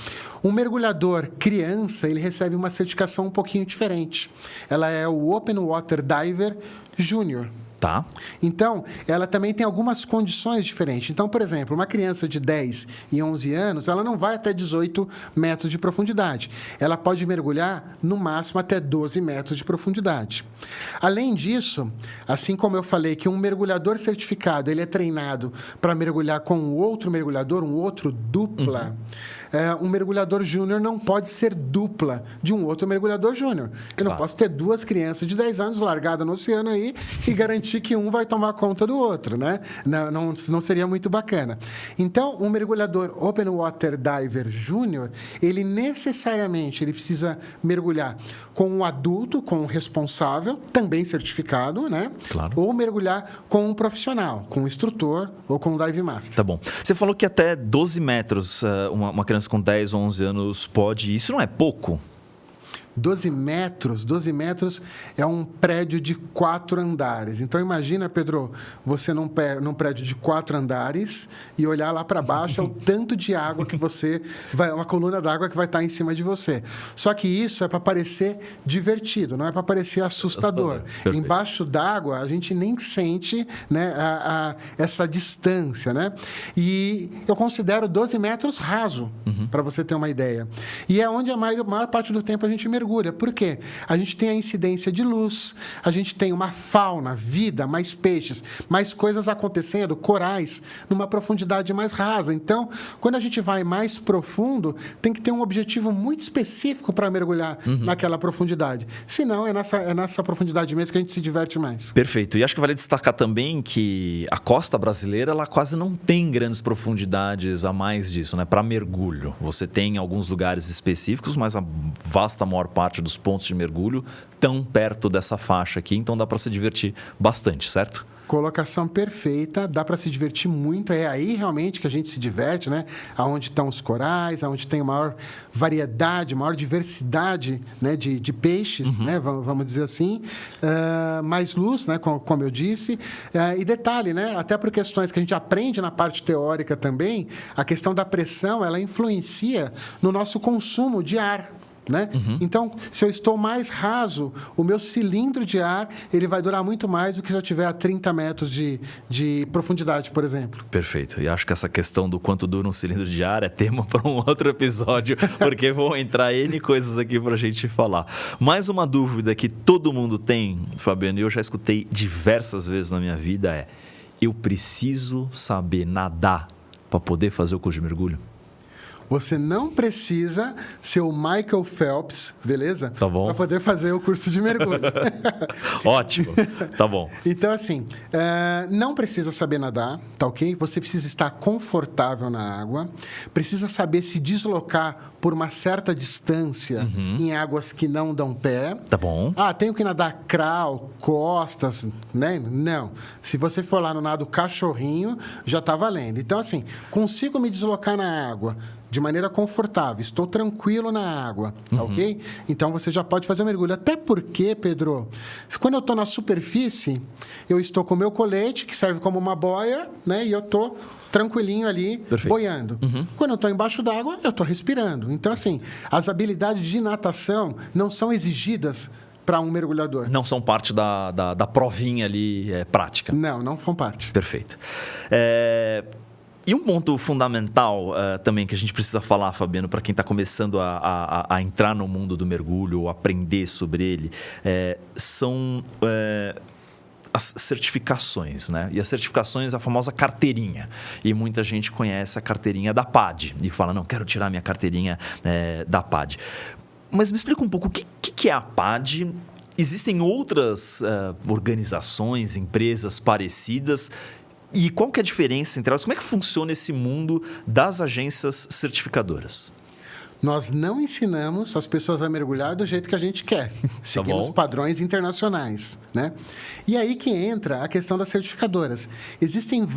Um mergulhador criança, ele recebe uma certificação um pouquinho diferente. Ela é o Open Water Diver Júnior. Tá. Então, ela também tem algumas condições diferentes. Então, por exemplo, uma criança de 10 e 11 anos, ela não vai até 18 metros de profundidade. Ela pode mergulhar, no máximo, até 12 metros de profundidade. Além disso, assim como eu falei que um mergulhador certificado, ele é treinado para mergulhar com um outro mergulhador, um outro dupla, um mergulhador júnior não pode ser dupla de um outro mergulhador júnior. Eu não posso ter duas crianças de 10 anos largadas no oceano aí e garantir que um vai tomar conta do outro, né? Não seria muito bacana. Então, um mergulhador Open Water Diver Júnior, ele necessariamente ele precisa mergulhar com um adulto, com um responsável, também certificado, né? Claro. Ou mergulhar com um profissional, com um instrutor ou com um dive master. Tá bom. Você falou que até 12 metros uma criança com 10, 11 anos pode. Isso não é pouco? 12 metros é um prédio de 4 andares. Então, imagina, Pedro, você num prédio de 4 andares e olhar lá para baixo é o tanto de água que você vai, uma coluna d'água que vai estar em cima de você. Só que isso é para parecer divertido, não é para parecer assustador. Embaixo d'água, a gente nem sente, né, essa distância, né? E eu considero 12 metros raso, para você ter uma ideia. E é onde a maior parte do tempo a gente mergulha. Por quê? A gente tem a incidência de luz, a gente tem uma fauna, vida, mais peixes, mais coisas acontecendo, corais, numa profundidade mais rasa. Então, quando a gente vai mais profundo, tem que ter um objetivo muito específico para mergulhar naquela profundidade. Senão, é nessa profundidade mesmo que a gente se diverte mais. Perfeito. E acho que vale destacar também que a costa brasileira, ela quase não tem grandes profundidades a mais disso, né? Para mergulho. Você tem alguns lugares específicos, mas a vasta maior parte dos pontos de mergulho tão perto dessa faixa aqui, então dá para se divertir bastante, certo? Colocação perfeita, dá para se divertir muito. É aí realmente que a gente se diverte, né? Aonde estão os corais, aonde tem maior variedade, maior diversidade, né? de peixes, né? Vamos dizer assim. Mais luz, né? Como eu disse. E detalhe, né? Até por questões que a gente aprende na parte teórica também, a questão da pressão, ela influencia no nosso consumo de ar. né? Então, se eu estou mais raso, o meu cilindro de ar ele vai durar muito mais do que se eu tiver a 30 metros de profundidade, por exemplo. Perfeito. E acho que essa questão do quanto dura um cilindro de ar é tema para um outro episódio, porque vão entrar N coisas aqui para a gente falar. Mais uma dúvida que todo mundo tem, Fabiano, e eu já escutei diversas vezes na minha vida é: eu preciso saber nadar para poder fazer o curso de mergulho? Você não precisa ser o Michael Phelps, beleza? Tá bom. Para poder fazer o curso de mergulho. Ótimo, tá bom. Então, assim, não precisa saber nadar, tá ok? Você precisa estar confortável na água, precisa saber se deslocar por uma certa distância em águas que não dão pé. Tá bom. Ah, tenho que nadar crawl, costas, né? Não. Se você for lá no nado cachorrinho, já tá valendo. Então, assim, consigo me deslocar na água de maneira confortável, estou tranquilo na água, ok? Então, você já pode fazer o mergulho. Até porque, Pedro, quando eu estou na superfície, eu estou com o meu colete, que serve como uma boia, né? E eu estou tranquilinho ali, Perfeito. boiando. Quando eu estou embaixo d'água, eu estou respirando. Então, assim, as habilidades de natação não são exigidas para um mergulhador. Não são parte da provinha ali prática. Não são parte. Perfeito. E um ponto fundamental também que a gente precisa falar, Fabiano, para quem está começando a entrar no mundo do mergulho ou aprender sobre ele, são as certificações, né? E as certificações, a famosa carteirinha. E muita gente conhece a carteirinha da PADI e fala, não, quero tirar minha carteirinha da PADI. Mas me explica um pouco, o que é a PADI? Existem outras organizações, empresas parecidas? E qual que é a diferença entre elas? Como é que funciona esse mundo das agências certificadoras? Nós não ensinamos as pessoas a mergulhar do jeito que a gente quer, seguindo os padrões internacionais, né? E aí que entra a questão das certificadoras. Existem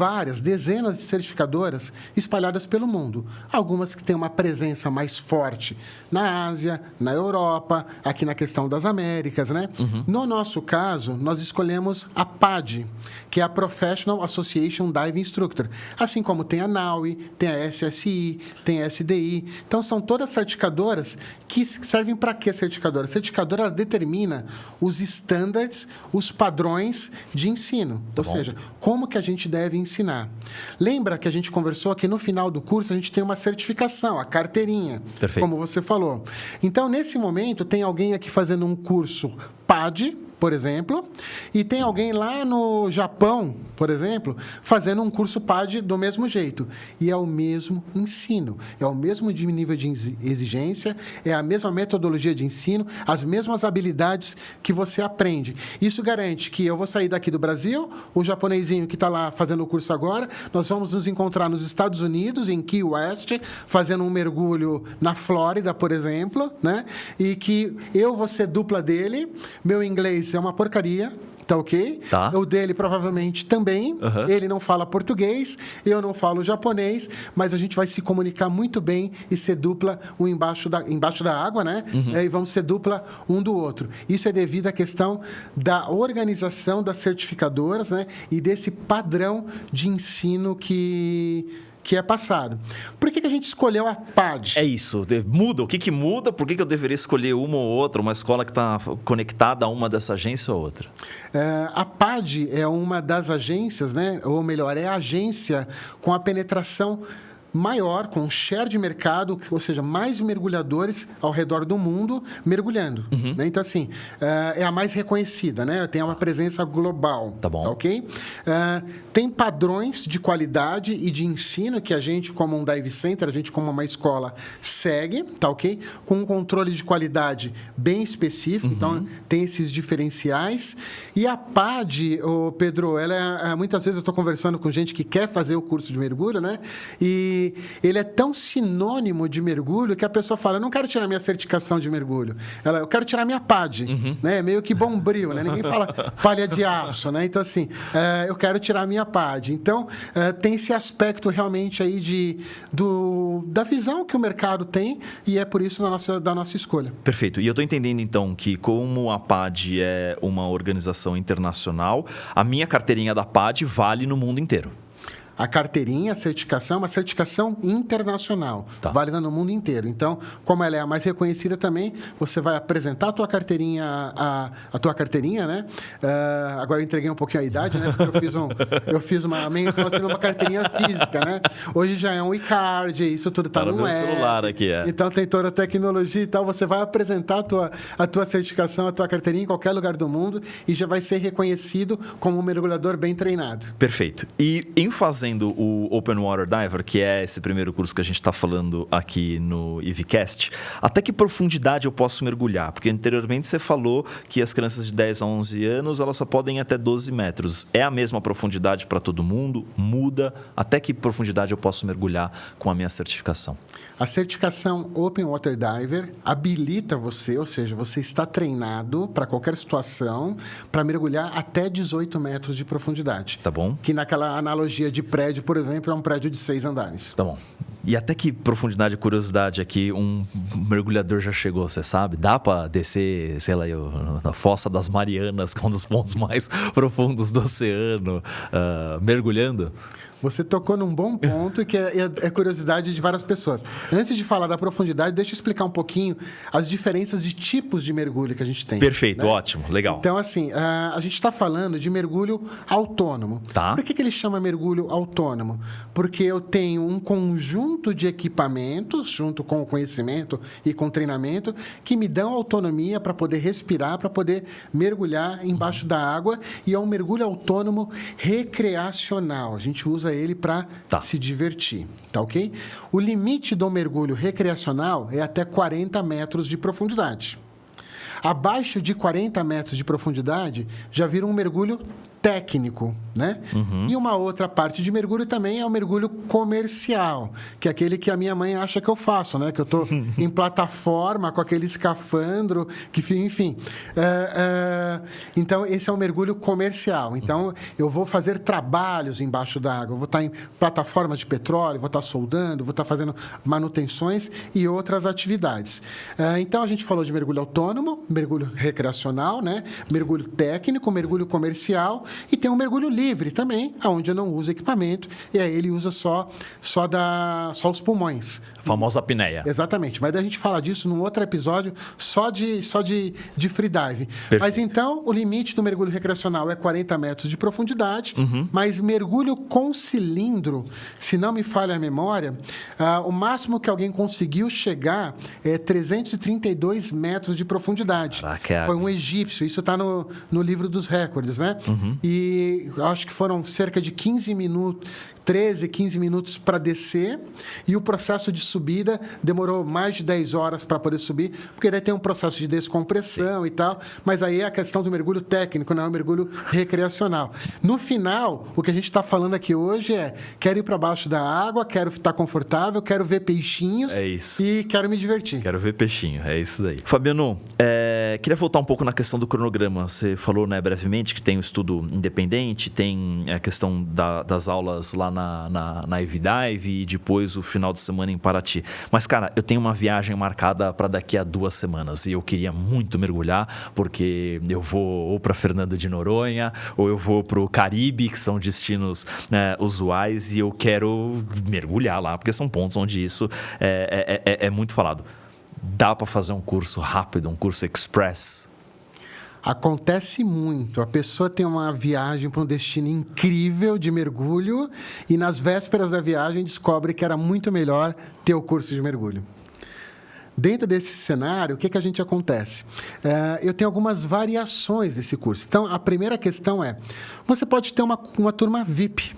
dezenas de certificadoras espalhadas pelo mundo. Algumas que têm uma presença mais forte na Ásia, na Europa, aqui na questão das Américas, né? No nosso caso, nós escolhemos a PADI, que é a Professional Association Dive Instructor. Assim como tem a NAUI, tem a SSI, tem a SDI. Então, são todas certificadoras que servem para quê, certificadora? A certificadora ela determina os standards, os padrões de ensino. Ou seja, como que a gente deve ensinar. Lembra que a gente conversou que no final do curso a gente tem uma certificação, a carteirinha. Perfeito. Como você falou. Então, nesse momento, tem alguém aqui fazendo um curso PADI, por exemplo, e tem alguém lá no Japão, por exemplo, fazendo um curso PADI do mesmo jeito. E é o mesmo ensino, é o mesmo nível de exigência, é a mesma metodologia de ensino, as mesmas habilidades que você aprende. Isso garante que eu vou sair daqui do Brasil, o japonesinho que está lá fazendo o curso agora, nós vamos nos encontrar nos Estados Unidos, em Key West, fazendo um mergulho na Flórida, por exemplo, né? E que eu vou ser dupla dele, meu inglês é uma porcaria, tá ok? Tá. O dele provavelmente também. Ele não fala português, eu não falo japonês, mas a gente vai se comunicar muito bem e ser dupla um embaixo da água, né? E vamos ser dupla um do outro. Isso é devido à questão da organização das certificadoras, né? E desse padrão de ensino que é passado. Por que a gente escolheu a PADI? É isso. Muda. O que muda? Por que eu deveria escolher uma ou outra? Uma escola que está conectada a uma dessa agência ou outra? A PADI é uma das agências, né? Ou melhor, é a agência com a penetração maior, com um share de mercado, ou seja, mais mergulhadores ao redor do mundo mergulhando. Né? Então, assim, é a mais reconhecida, né? Tem uma presença global. Tá bom. Ok? Tem padrões de qualidade e de ensino que a gente, como um dive center, a gente, como uma escola, segue, tá ok? Com um controle de qualidade bem específico, então tem esses diferenciais. E a PADI, Pedro, muitas vezes eu estou conversando com gente que quer fazer o curso de mergulho, né? E ele é tão sinônimo de mergulho que a pessoa fala, eu não quero tirar minha certificação de mergulho, eu quero tirar minha PADI, né? Meio que bombril, né? Ninguém fala palha de aço, né? Então, assim, eu quero tirar minha PADI. Então, tem esse aspecto realmente aí da visão que o mercado tem e é por isso da nossa escolha. Perfeito. E eu estou entendendo, então, que como a PADI é uma organização internacional, a minha carteirinha da PADI vale no mundo inteiro. a carteirinha, a certificação, uma certificação internacional, válida no mundo inteiro. Então, como ela é a mais reconhecida também, você vai apresentar a tua carteirinha, a tua carteirinha, né? Agora eu entreguei um pouquinho a idade, né? Porque eu fiz uma menção assim numa carteirinha física, né? Hoje já é um e-card, isso tudo tá no celular aqui, Então tem toda a tecnologia e tal. Você vai apresentar a tua certificação, a tua carteirinha em qualquer lugar do mundo e já vai ser reconhecido como um mergulhador bem treinado. Perfeito. E em fazendo o Open Water Diver, que é esse primeiro curso que a gente está falando aqui no EVCast, até que profundidade eu posso mergulhar? Porque anteriormente você falou que as crianças de 10 a 11 anos elas só podem ir até 12 metros. É a mesma profundidade para todo mundo? Muda? Até que profundidade eu posso mergulhar com a minha certificação? A certificação Open Water Diver habilita você, ou seja, você está treinado para qualquer situação para mergulhar até 18 metros de profundidade. Tá bom. Que naquela analogia de prédio, por exemplo, é um prédio de 6 andares. Tá bom. E até que profundidade, curiosidade aqui, um mergulhador já chegou, você sabe? Dá para descer, sei lá, na Fossa das Marianas, que é um dos pontos mais profundos do oceano, mergulhando? Você tocou num bom ponto que é curiosidade de várias pessoas. Antes de falar da profundidade, deixa eu explicar um pouquinho as diferenças de tipos de mergulho que a gente tem. Perfeito, né? Ótimo, legal. Então, assim, a gente está falando de mergulho autônomo. Tá. Por que ele chama mergulho autônomo? Porque eu tenho um conjunto de equipamentos, junto com o conhecimento e com o treinamento, que me dão autonomia para poder respirar, para poder mergulhar embaixo da água. E é um mergulho autônomo recreacional. A gente usa ele para se divertir, tá ok? O limite do mergulho recreacional é até 40 metros de profundidade. Abaixo de 40 metros de profundidade, já vira um mergulho técnico, né? E uma outra parte de mergulho também é o mergulho comercial, que é aquele que a minha mãe acha que eu faço, né? Que eu estou em plataforma com aquele escafandro, que, enfim. Então, esse é o mergulho comercial. Então, eu vou fazer trabalhos embaixo da água, eu vou estar em plataformas de petróleo, vou estar soldando, vou estar fazendo manutenções e outras atividades. Então, a gente falou de mergulho autônomo, mergulho recreacional, né? Mergulho técnico, mergulho comercial. E tem um mergulho livre também, onde eu não uso equipamento, e aí ele usa só os pulmões. A famosa apneia. Exatamente, mas daí a gente fala disso num outro episódio só de freedive. Perfeito. Mas então, o limite do mergulho recreacional é 40 metros de profundidade, mas mergulho com cilindro, se não me falha a memória, o máximo que alguém conseguiu chegar é 332 metros de profundidade. Caraca. Foi um egípcio, isso está no livro dos recordes, né? E acho que foram cerca de 15 minutos, 13, 15 minutos para descer, e o processo de subida demorou mais de 10 horas para poder subir, porque daí tem um processo de descompressão e tal, mas aí é a questão do mergulho técnico, não é o mergulho recreacional. No final, o que a gente está falando aqui hoje é: quero ir para baixo da água, quero estar confortável, quero ver peixinhos e quero me divertir. Quero ver peixinho, é isso daí. Fabiano, queria voltar um pouco na questão do cronograma. Você falou, né, brevemente, que tem o estudo independente, tem a questão das aulas lá na EVDive e depois o final de semana em Paraty. Mas, cara, eu tenho uma viagem marcada para daqui a 2 semanas e eu queria muito mergulhar, porque eu vou ou para Fernando de Noronha ou eu vou para o Caribe, que são destinos usuais, e eu quero mergulhar lá, porque são pontos onde isso é muito falado. Dá para fazer um curso rápido, um curso express? Acontece muito. A pessoa tem uma viagem para um destino incrível de mergulho e nas vésperas da viagem descobre que era muito melhor ter o curso de mergulho. Dentro desse cenário, o que a gente acontece? Eu tenho algumas variações desse curso. Então, a primeira questão é: você pode ter uma turma VIP.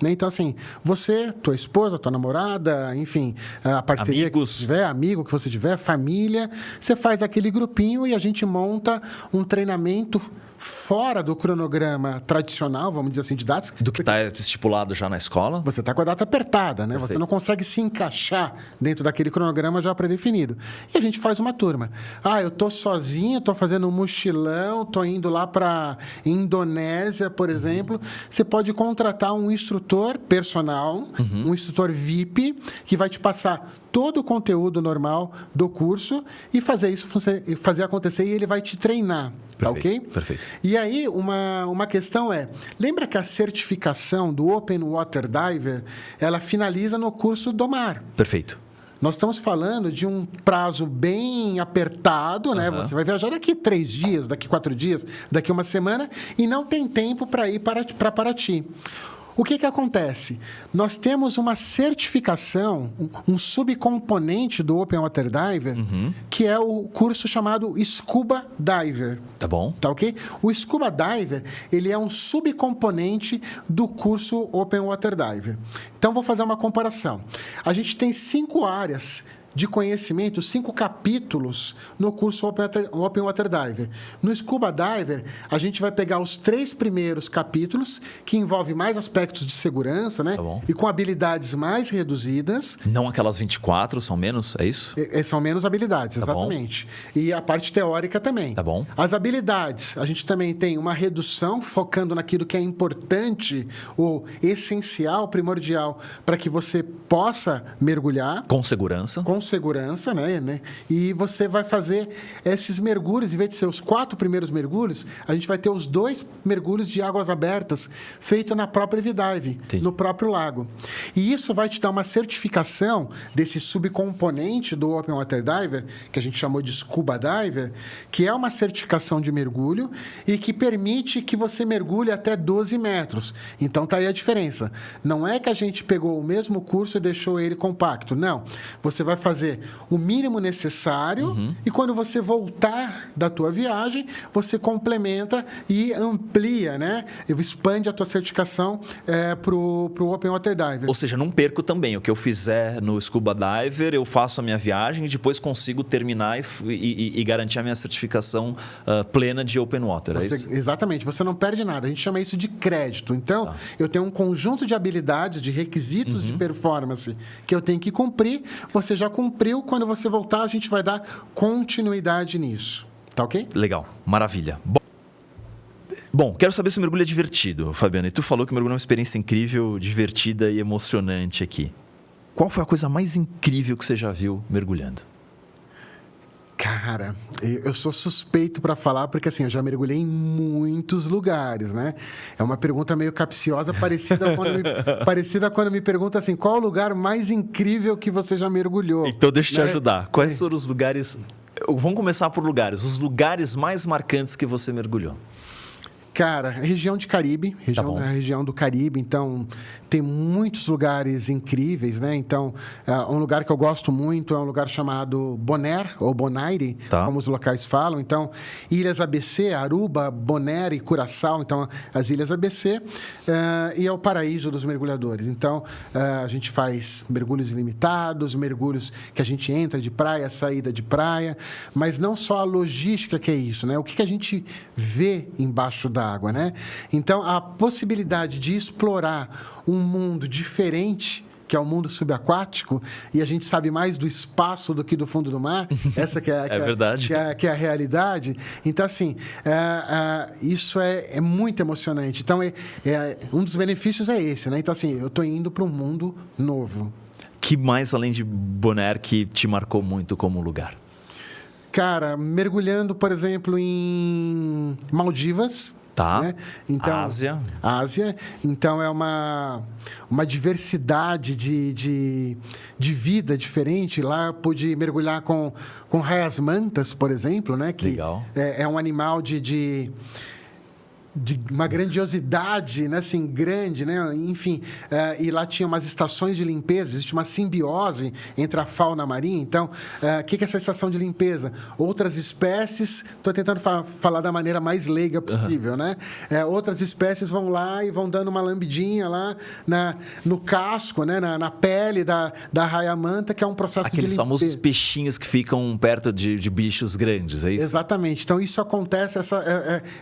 Né? Então, assim, você, tua esposa, tua namorada, enfim, a parceria amigos, que você tiver, amigo que você tiver, família, você faz aquele grupinho e a gente monta um treinamento fora do cronograma tradicional, vamos dizer assim, de datas. Do que está estipulado já na escola? Você está com a data apertada, né? Perfeito. Você não consegue se encaixar dentro daquele cronograma já pré-definido. E a gente faz uma turma. Eu estou sozinho, estou fazendo um mochilão, estou indo lá para Indonésia, por exemplo. Você pode contratar um instrutor personal, um instrutor VIP, que vai te passar todo o conteúdo normal do curso e fazer acontecer, e ele vai te treinar. Tá ok? Perfeito. E aí, uma questão lembra que a certificação do Open Water Diver, ela finaliza no curso do mar. Perfeito. Nós estamos falando de um prazo bem apertado, né? Você vai viajar daqui 3 dias, daqui 4 dias, daqui 1 semana, e não tem tempo para ir para Paraty. O que acontece? Nós temos uma certificação, um subcomponente do Open Water Diver, que é o curso chamado Scuba Diver. Tá bom. Tá ok? O Scuba Diver, ele é um subcomponente do curso Open Water Diver. Então, vou fazer uma comparação. A gente tem 5 áreas de conhecimento, 5 capítulos no curso Open Water Diver. No Scuba Diver, a gente vai pegar os 3 primeiros capítulos, que envolvem mais aspectos de segurança, né? Tá bom. E com habilidades mais reduzidas. Não aquelas 24, são menos, é isso? São menos habilidades, Tá exatamente. E a parte teórica também. Tá bom. As habilidades, a gente também tem uma redução, focando naquilo que é importante, ou essencial, primordial, para que você possa mergulhar. Com segurança. Com segurança, né? E você vai fazer esses mergulhos, em vez de ser os 4 primeiros mergulhos, a gente vai ter os 2 mergulhos de águas abertas, feito na própria Evidive, no próprio lago. E isso vai te dar uma certificação desse subcomponente do Open Water Diver, que a gente chamou de Scuba Diver, que é uma certificação de mergulho e que permite que você mergulhe até 12 metros. Então, tá aí a diferença. Não é que a gente pegou o mesmo curso e deixou ele compacto. Não. Você vai fazer o mínimo necessário e quando você voltar da tua viagem, você complementa e amplia, né? Expande a tua certificação pro Open Water Diver. Ou seja, não perco também. O que eu fizer no Scuba Diver, eu faço a minha viagem e depois consigo terminar e garantir a minha certificação plena de Open Water, é isso? Exatamente. Você não perde nada. A gente chama isso de crédito. Então, eu tenho um conjunto de habilidades, de requisitos de performance que eu tenho que cumprir. Você já cumpriu. Quando você voltar, a gente vai dar continuidade nisso. Tá ok? Legal. Maravilha. Bom, quero saber se o mergulho é divertido, Fabiana. E tu falou que o mergulho é uma experiência incrível, divertida e emocionante aqui. Qual foi a coisa mais incrível que você já viu mergulhando? Cara, eu sou suspeito para falar, porque assim, eu já mergulhei em muitos lugares, né? É uma pergunta meio capciosa, parecida quando me pergunta assim, qual o lugar mais incrível que você já mergulhou? Então, deixa eu te ajudar. Quais foram os lugares... Vamos começar por lugares. Os lugares mais marcantes que você mergulhou. Cara, região de Caribe, região do Caribe, então tem muitos lugares incríveis, né? Então, um lugar que eu gosto muito é um lugar chamado Bonaire, ou Bonaire, como os locais falam. Então, Ilhas ABC, Aruba, Bonaire e Curaçao, então as Ilhas ABC, e é o paraíso dos mergulhadores. Então, a gente faz mergulhos ilimitados, mergulhos que a gente entra de praia, saída de praia, mas não só a logística que é isso, né? O que a gente vê embaixo da água, né? Então, a possibilidade de explorar um mundo diferente, que é o mundo subaquático, e a gente sabe mais do espaço do que do fundo do mar, essa que é, verdade. Que é a realidade. Então, assim, isso é muito emocionante. Então, um dos benefícios é esse, né? Então, assim, eu estou indo para um mundo novo. Que mais, além de Bonaire, que te marcou muito como lugar? Cara, mergulhando, por exemplo, em Maldivas. Tá. Né? Então, Ásia. Então, é uma diversidade de vida diferente. Lá eu pude mergulhar com raias mantas, por exemplo, né? Que legal. É um animal de uma grandiosidade, né? Assim, grande, né? Enfim, e lá tinha umas estações de limpeza, existe uma simbiose entre a fauna marinha. Então, o que é essa estação de limpeza? Outras espécies, estou tentando falar da maneira mais leiga possível, né? Outras espécies vão lá e vão dando uma lambidinha lá no casco, né? Na pele da raia-manta, que é um processo de limpeza. Aqueles famosos peixinhos que ficam perto de bichos grandes, é isso? Exatamente. Então, isso acontece,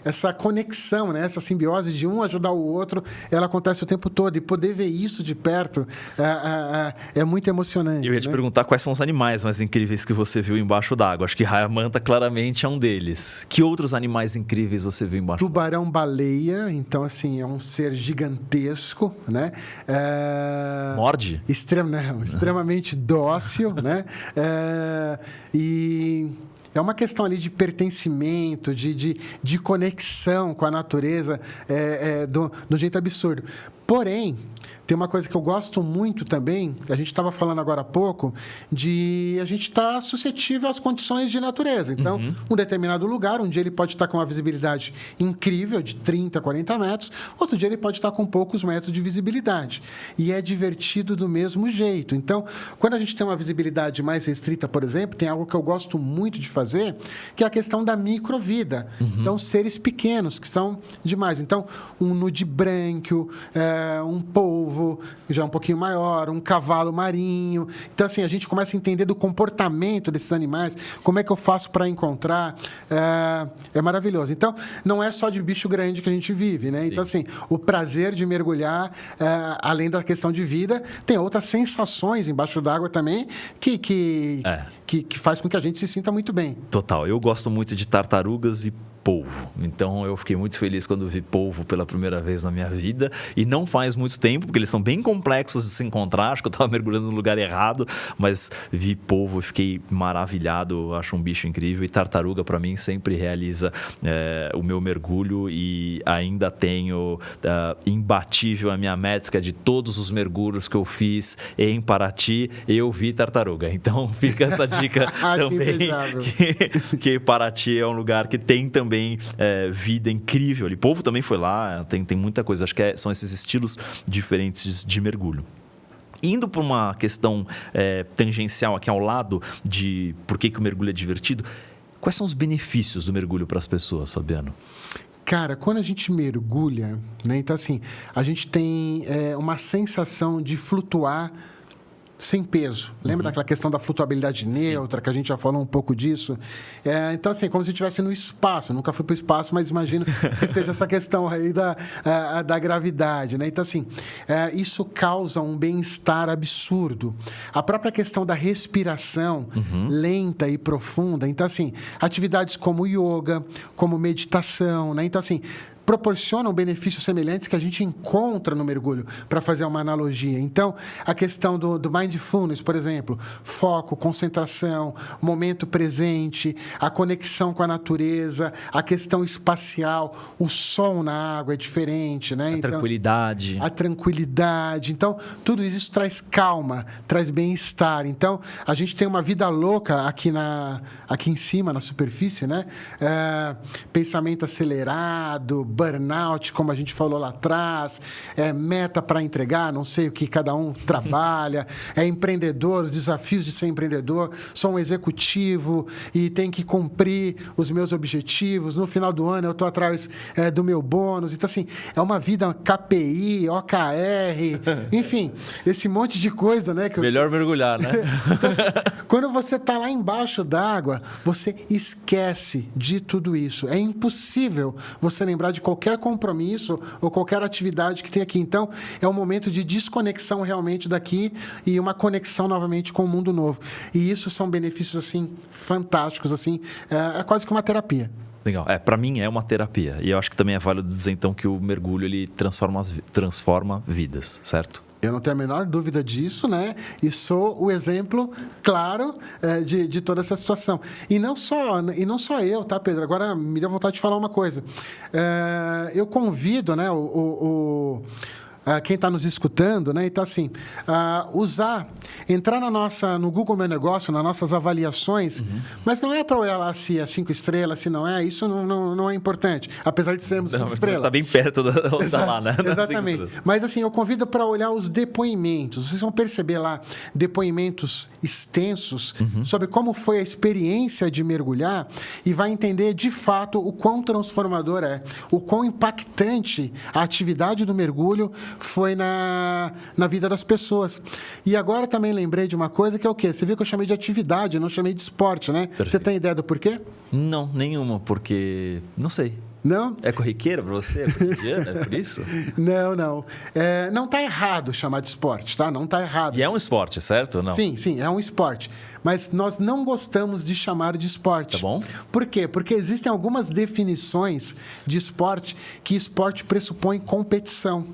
essa conexão conexão, né? Essa simbiose de um ajudar o outro, ela acontece o tempo todo. E poder ver isso de perto é muito emocionante. Eu ia te perguntar quais são os animais mais incríveis que você viu embaixo d'água. Acho que raia-manta claramente é um deles. Que outros animais incríveis você viu embaixo d'água? Tubarão-baleia, então assim, é um ser gigantesco, né? Morde? Extremamente dócil, né? E é uma questão ali de pertencimento, de conexão com a natureza, do jeito absurdo. Porém, tem uma coisa que eu gosto muito também, a gente estava falando agora há pouco, de a gente estar suscetível às condições de natureza. Então, um determinado lugar, um dia ele pode estar com uma visibilidade incrível, de 30, 40 metros, outro dia ele pode estar com poucos metros de visibilidade. E é divertido do mesmo jeito. Então, quando a gente tem uma visibilidade mais restrita, por exemplo, tem algo que eu gosto muito de fazer, que é a questão da microvida. Então, seres pequenos, que são demais. Então, um nudibranquio, um polvo, já um pouquinho maior, um cavalo marinho. Então, assim, a gente começa a entender do comportamento desses animais, como é que eu faço para encontrar. É maravilhoso. Então, não é só de bicho grande que a gente vive, né? Então, assim, o prazer de mergulhar, além da questão de vida, tem outras sensações embaixo d'água também que faz com que a gente se sinta muito bem. Total. Eu gosto muito de tartarugas e polvo. Então, eu fiquei muito feliz quando vi polvo pela primeira vez na minha vida. E não faz muito tempo, porque eles são bem complexos de se encontrar. Acho que eu estava mergulhando no lugar errado, mas vi polvo e fiquei maravilhado. Acho um bicho incrível. E tartaruga, para mim, sempre realiza o meu mergulho. E ainda tenho imbatível a minha métrica de todos os mergulhos que eu fiz em Paraty. Eu vi tartaruga. Então, fica essa dica também. Que Paraty é um lugar que tem também vida incrível. E polvo também foi lá, tem muita coisa. Acho que são esses estilos diferentes de mergulho. Indo para uma questão tangencial aqui ao lado de por que o mergulho é divertido, quais são os benefícios do mergulho para as pessoas, Fabiano? Cara, quando a gente mergulha, né, então assim, a gente tem uma sensação de flutuar sem peso. Lembra daquela questão da flutuabilidade neutra, que a gente já falou um pouco disso? Então, assim, como se estivesse no espaço. Eu nunca fui para o espaço, mas imagino que seja essa questão aí da gravidade, né? Então, assim, isso causa um bem-estar absurdo. A própria questão da respiração lenta e profunda. Então, assim, atividades como yoga, como meditação, né? Então, assim, proporcionam benefícios semelhantes que a gente encontra no mergulho, para fazer uma analogia. Então, a questão do mindfulness, por exemplo, foco, concentração, momento presente, a conexão com a natureza, a questão espacial, o som na água é diferente, né? Tranquilidade. A tranquilidade. Então, tudo isso traz calma, traz bem-estar. Então, a gente tem uma vida louca aqui em cima, na superfície, né? Pensamento acelerado, burnout, como a gente falou lá atrás, meta para entregar, não sei o que cada um trabalha, empreendedor, os desafios de ser empreendedor, sou um executivo e tenho que cumprir os meus objetivos, no final do ano eu estou atrás do meu bônus, então assim, é uma vida KPI, OKR, enfim, esse monte de coisa, né? Melhor mergulhar, né? Então, assim, quando você está lá embaixo d'água, você esquece de tudo isso, é impossível você lembrar de qualquer compromisso ou qualquer atividade que tem aqui. Então, é um momento de desconexão realmente daqui e uma conexão novamente com o mundo novo. E isso são benefícios, assim, fantásticos, assim, é quase que uma terapia. Legal. Para mim é uma terapia. E eu acho que também é válido dizer, então, que o mergulho ele transforma vidas, certo? Eu não tenho a menor dúvida disso, né? E sou o exemplo claro de toda essa situação. E não só eu, tá, Pedro? Agora me deu vontade de falar uma coisa. Eu convido, né, quem está nos escutando, né? Então, assim, entrar no Google Meu Negócio, nas nossas avaliações, mas não é para olhar lá se é 5 estrelas, se não é, isso não é importante, apesar de sermos 5 estrelas. Está bem perto da lá, né? Exatamente. Mas, assim, eu convido para olhar os depoimentos. Vocês vão perceber lá depoimentos extensos sobre como foi a experiência de mergulhar e vai entender, de fato, o quão transformador o quão impactante a atividade do mergulho foi na vida das pessoas. E agora também lembrei de uma coisa que é o quê? Você viu que eu chamei de atividade, eu não chamei de esporte, né? Perfeito. Você tem ideia do porquê? Não, nenhuma, porque... Não sei. Não? É corriqueira para você? É cotidiano? É por isso? Não. Não está errado chamar de esporte, tá? Não está errado. E é um esporte, certo ou não? Sim, é um esporte. Mas nós não gostamos de chamar de esporte. Tá bom. Por quê? Porque existem algumas definições de esporte que esporte pressupõe competição.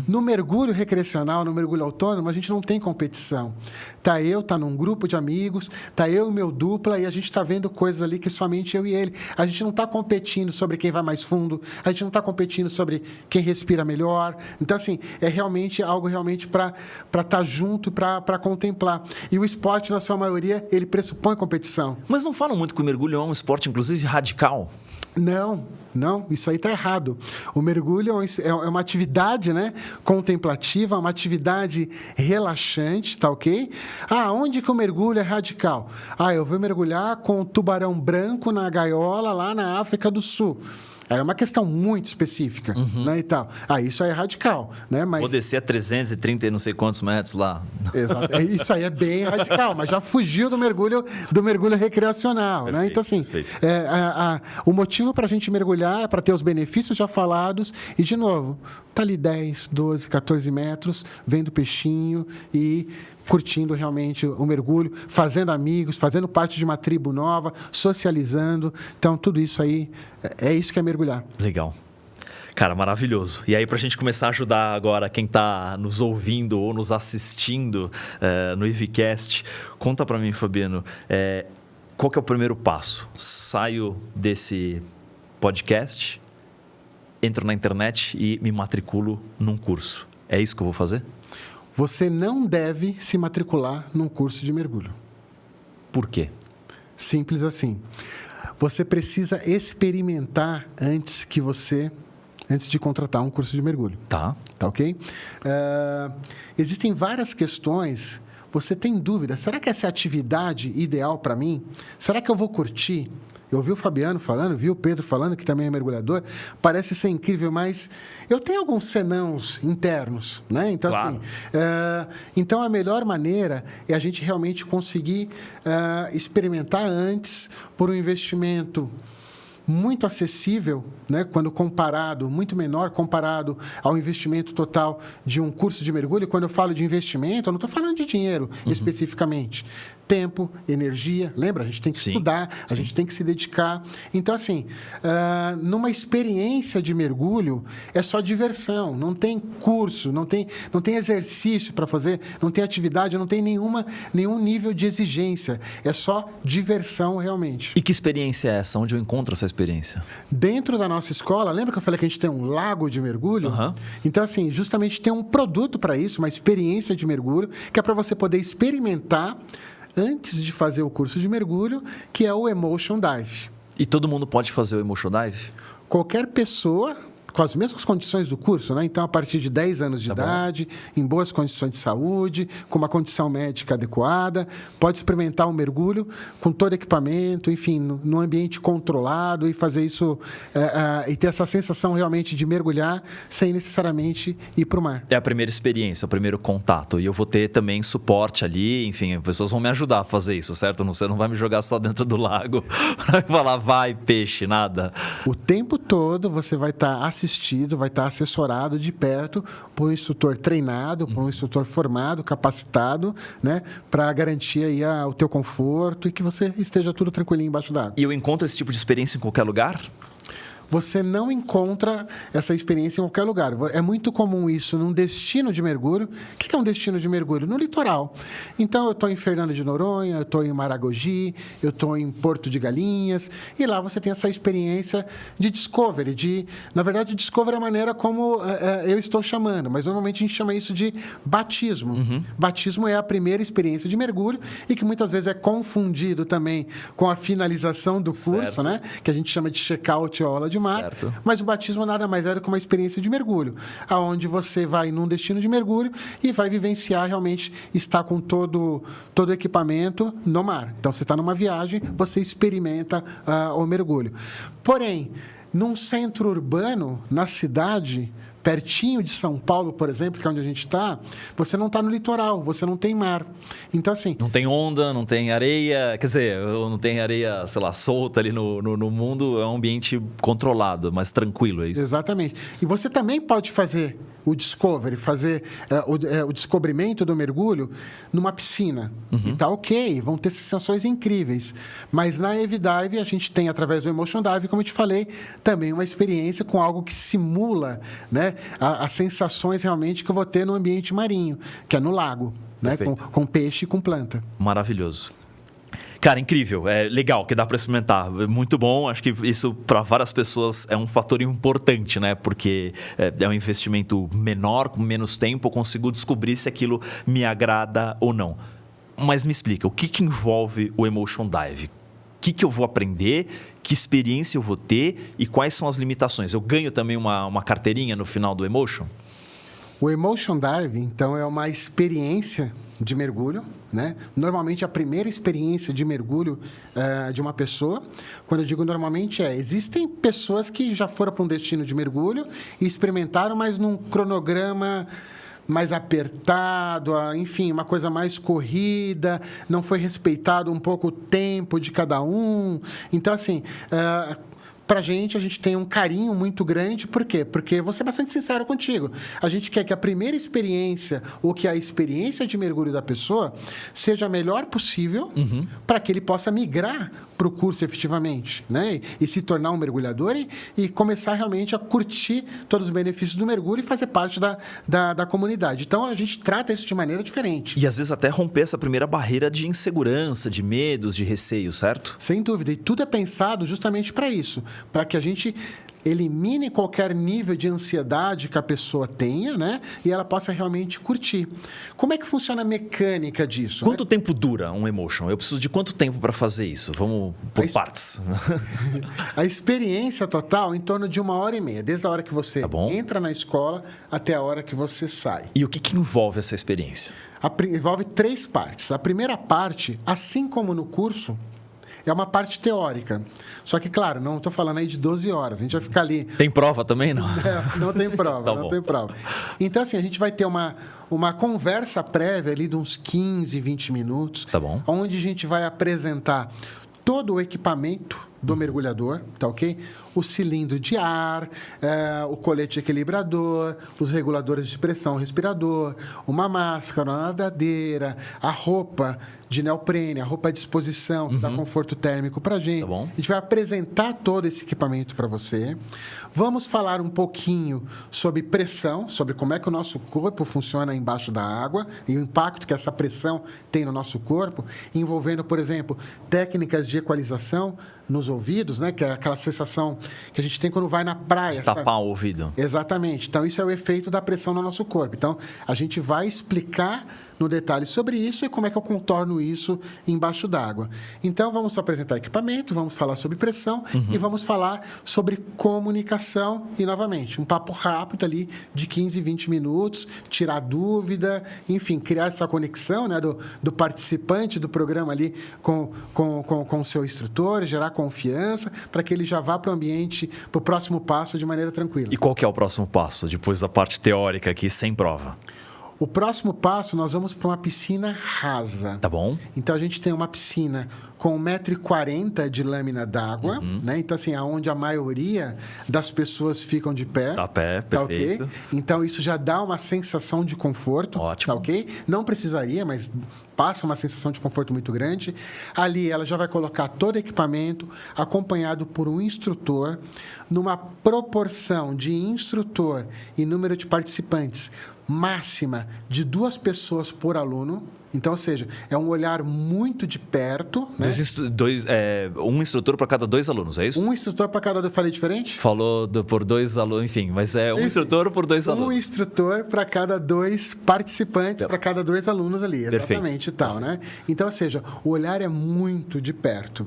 No mergulho recreacional, no mergulho autônomo, a gente não tem competição. Tá num grupo de amigos, tá eu e meu dupla, e a gente está vendo coisas ali que somente eu e ele. A gente não está competindo sobre quem vai mais fundo, a gente não está competindo sobre quem respira melhor. Então, assim, é realmente algo realmente para estar junto, para contemplar. E o esporte, na sua maioria, ele pressupõe competição. Mas não falam muito que o mergulho é um esporte, inclusive, radical? Não, isso aí está errado. O mergulho é uma atividade, né, contemplativa, uma atividade relaxante, tá ok? Onde que o mergulho é radical? Eu vou mergulhar com o tubarão branco na gaiola lá na África do Sul. É uma questão muito específica, né, e tal. Isso aí é radical, né? Mas... Vou descer a 330 e não sei quantos metros lá. Exato. Isso aí é bem radical, mas já fugiu do mergulho recreacional, Perfeito, né? Então, assim, o motivo para a gente mergulhar é para ter os benefícios já falados e, de novo, tá ali 10, 12, 14 metros, vendo peixinho e curtindo realmente o mergulho, fazendo amigos, fazendo parte de uma tribo nova, socializando. Então, tudo isso aí, é isso que é mergulhar. Legal. Cara, maravilhoso. E aí, para a gente começar a ajudar agora quem está nos ouvindo ou nos assistindo no EVCast, conta para mim, Fabiano, qual que é o primeiro passo? Saio desse podcast, entro na internet e me matriculo num curso. É isso que eu vou fazer? Você não deve se matricular num curso de mergulho. Por quê? Simples assim. Você precisa experimentar antes de contratar um curso de mergulho. Tá. Tá ok? Existem várias questões. Você tem dúvida? Será que essa é a atividade ideal para mim? Será que eu vou curtir? Eu ouvi o Fabiano falando, vi o Pedro falando, que também é mergulhador. Parece ser incrível, mas eu tenho alguns senãos internos, né? Então, claro. Então, a melhor maneira é a gente realmente conseguir experimentar antes por um investimento muito acessível, né? Quando comparado, muito menor comparado ao investimento total de um curso de mergulho. Quando eu falo de investimento, eu não estou falando de dinheiro especificamente. Tempo, energia, lembra? A gente tem que estudar, a gente tem que se dedicar. Então, assim, numa experiência de mergulho, é só diversão, não tem curso, não tem exercício para fazer, não tem atividade, não tem nenhum nível de exigência. É só diversão, realmente. E que experiência é essa? Onde eu encontro essa experiência? Dentro da nossa escola, lembra que eu falei que a gente tem um lago de mergulho? Então, assim, justamente tem um produto para isso, uma experiência de mergulho, que é para você poder experimentar antes de fazer o curso de mergulho, que é o Emotion Dive. E todo mundo pode fazer o Emotion Dive? Qualquer pessoa, com as mesmas condições do curso, né? Então, a partir de 10 anos de idade, em boas condições de saúde, com uma condição médica adequada, pode experimentar um mergulho com todo equipamento, enfim, num ambiente controlado e fazer isso e ter essa sensação realmente de mergulhar sem necessariamente ir para o mar. É a primeira experiência, o primeiro contato. E eu vou ter também suporte ali, enfim, as pessoas vão me ajudar a fazer isso, certo? Você não vai me jogar só dentro do lago para falar, vai, peixe, nada. O tempo todo você vai estar assistido, vai estar assessorado de perto por um instrutor treinado, por um instrutor formado, capacitado, né, para garantir aí o teu conforto e que você esteja tudo tranquilinho embaixo d'água. E eu encontro esse tipo de experiência em qualquer lugar? Você não encontra essa experiência em qualquer lugar. É muito comum isso num destino de mergulho. O que é um destino de mergulho? No litoral. Então, eu estou em Fernando de Noronha, eu estou em Maragogi, eu estou em Porto de Galinhas, e lá você tem essa experiência de discovery. Na verdade, discovery é a maneira como eu estou chamando, mas normalmente a gente chama isso de batismo. Batismo é a primeira experiência de mergulho e que muitas vezes é confundido também com a finalização do curso, né? Que a gente chama de check-out ou aula de mar, certo. Mas o batismo nada mais é do que uma experiência de mergulho, aonde você vai num destino de mergulho e vai vivenciar realmente estar com todo o equipamento no mar. Então, você está numa viagem, você experimenta o mergulho. Porém, num centro urbano, na cidade, pertinho de São Paulo, por exemplo, que é onde a gente está, você não está no litoral, você não tem mar. Então, assim... Não tem onda, não tem areia, quer dizer, não tem areia, sei lá, solta ali no mundo, é um ambiente controlado, mais tranquilo, é isso? Exatamente. E você também pode fazer o discovery, fazer o descobrimento do mergulho numa piscina. E tá ok, vão ter sensações incríveis. Mas na Evidive, a gente tem, através do Emotion Dive, como eu te falei, também uma experiência com algo que simula, né, as sensações realmente que eu vou ter no ambiente marinho, que é no lago, né, com peixe e com planta. Maravilhoso. Cara, incrível, é legal que dá para experimentar, muito bom, acho que isso para várias pessoas é um fator importante, né, porque é um investimento menor, com menos tempo, eu consigo descobrir se aquilo me agrada ou não. Mas me explica, o que envolve o Emotion Dive? O que eu vou aprender, que experiência eu vou ter e quais são as limitações? Eu ganho também uma carteirinha no final do Emotion? O Emotion Dive, então, é uma experiência de mergulho, né? Normalmente, a primeira experiência de mergulho de uma pessoa, quando eu digo normalmente, existem pessoas que já foram para um destino de mergulho e experimentaram, mas num cronograma mais apertado, enfim, uma coisa mais corrida, não foi respeitado um pouco o tempo de cada um. Então, assim... Pra gente, a gente tem um carinho muito grande. Por quê? Porque vou ser bastante sincero contigo. A gente quer que a primeira experiência, ou que a experiência de mergulho da pessoa, seja a melhor possível para que ele possa migrar para o curso efetivamente, né? E se tornar um mergulhador e começar realmente a curtir todos os benefícios do mergulho e fazer parte da comunidade. Então, a gente trata isso de maneira diferente. E às vezes até romper essa primeira barreira de insegurança, de medos, de receio, certo? Sem dúvida. E tudo é pensado justamente para isso. Para que a gente elimine qualquer nível de ansiedade que a pessoa tenha, né? E ela possa realmente curtir. Como é que funciona a mecânica disso? Quanto tempo dura um Emotion? Eu preciso de quanto tempo para fazer isso? Vamos por partes. A experiência total em torno de 1h30, desde a hora que você entra na escola até a hora que você sai. E o que envolve essa experiência? Envolve 3 partes. A primeira parte, assim como no curso, é uma parte teórica. Só que, claro, não estou falando aí de 12 horas. A gente vai ficar ali... Tem prova também, não? Não tem prova, Tá não bom. tem prova. Então, assim, a gente vai ter uma conversa prévia ali de uns 15, 20 minutos. Tá bom. Onde a gente vai apresentar todo o equipamento do mergulhador, tá ok? O cilindro de ar, o colete equilibrador, os reguladores de pressão, respirador, uma máscara, uma nadadeira, a roupa de neoprene, a roupa à disposição, que dá conforto térmico para a gente. Tá bom. A gente vai apresentar todo esse equipamento para você. Vamos falar um pouquinho sobre pressão, sobre como é que o nosso corpo funciona embaixo da água e o impacto que essa pressão tem no nosso corpo, envolvendo, por exemplo, técnicas de equalização nos ouvidos, né? Que é aquela sensação que a gente tem quando vai na praia. Tapar o ouvido. Exatamente. Então, isso é o efeito da pressão no nosso corpo. Então, a gente vai explicar no detalhe sobre isso e como é que eu contorno isso embaixo d'água. Então, vamos apresentar equipamento, vamos falar sobre pressão e vamos falar sobre comunicação e, novamente, um papo rápido ali de 15, 20 minutos, tirar dúvida, enfim, criar essa conexão, né, do participante do programa ali com o seu instrutor, gerar confiança para que ele já vá para o ambiente, para o próximo passo de maneira tranquila. E qual que é o próximo passo, depois da parte teórica aqui, sem prova? O próximo passo, nós vamos para uma piscina rasa. Tá bom. Então, a gente tem uma piscina com 1,40 m de lâmina d'água, né? Então, assim, aonde a maioria das pessoas ficam de pé. Tá pé, perfeito. Tá, okay? Então, isso já dá uma sensação de conforto. Ótimo. Tá ok? Não precisaria, mas passa uma sensação de conforto muito grande. Ali, ela já vai colocar todo o equipamento, acompanhado por um instrutor, numa proporção de instrutor e número de participantes máxima de 2 pessoas por aluno. Então, ou seja, é um olhar muito de perto. Né? Um instrutor para cada 2 alunos, é isso? Um instrutor para cada... Eu falei diferente? Falou por 2 alunos, enfim, mas é instrutor por 2 alunos. Um instrutor para cada 2 participantes, para cada 2 alunos ali, exatamente, e tal, né? Então, ou seja, o olhar é muito de perto.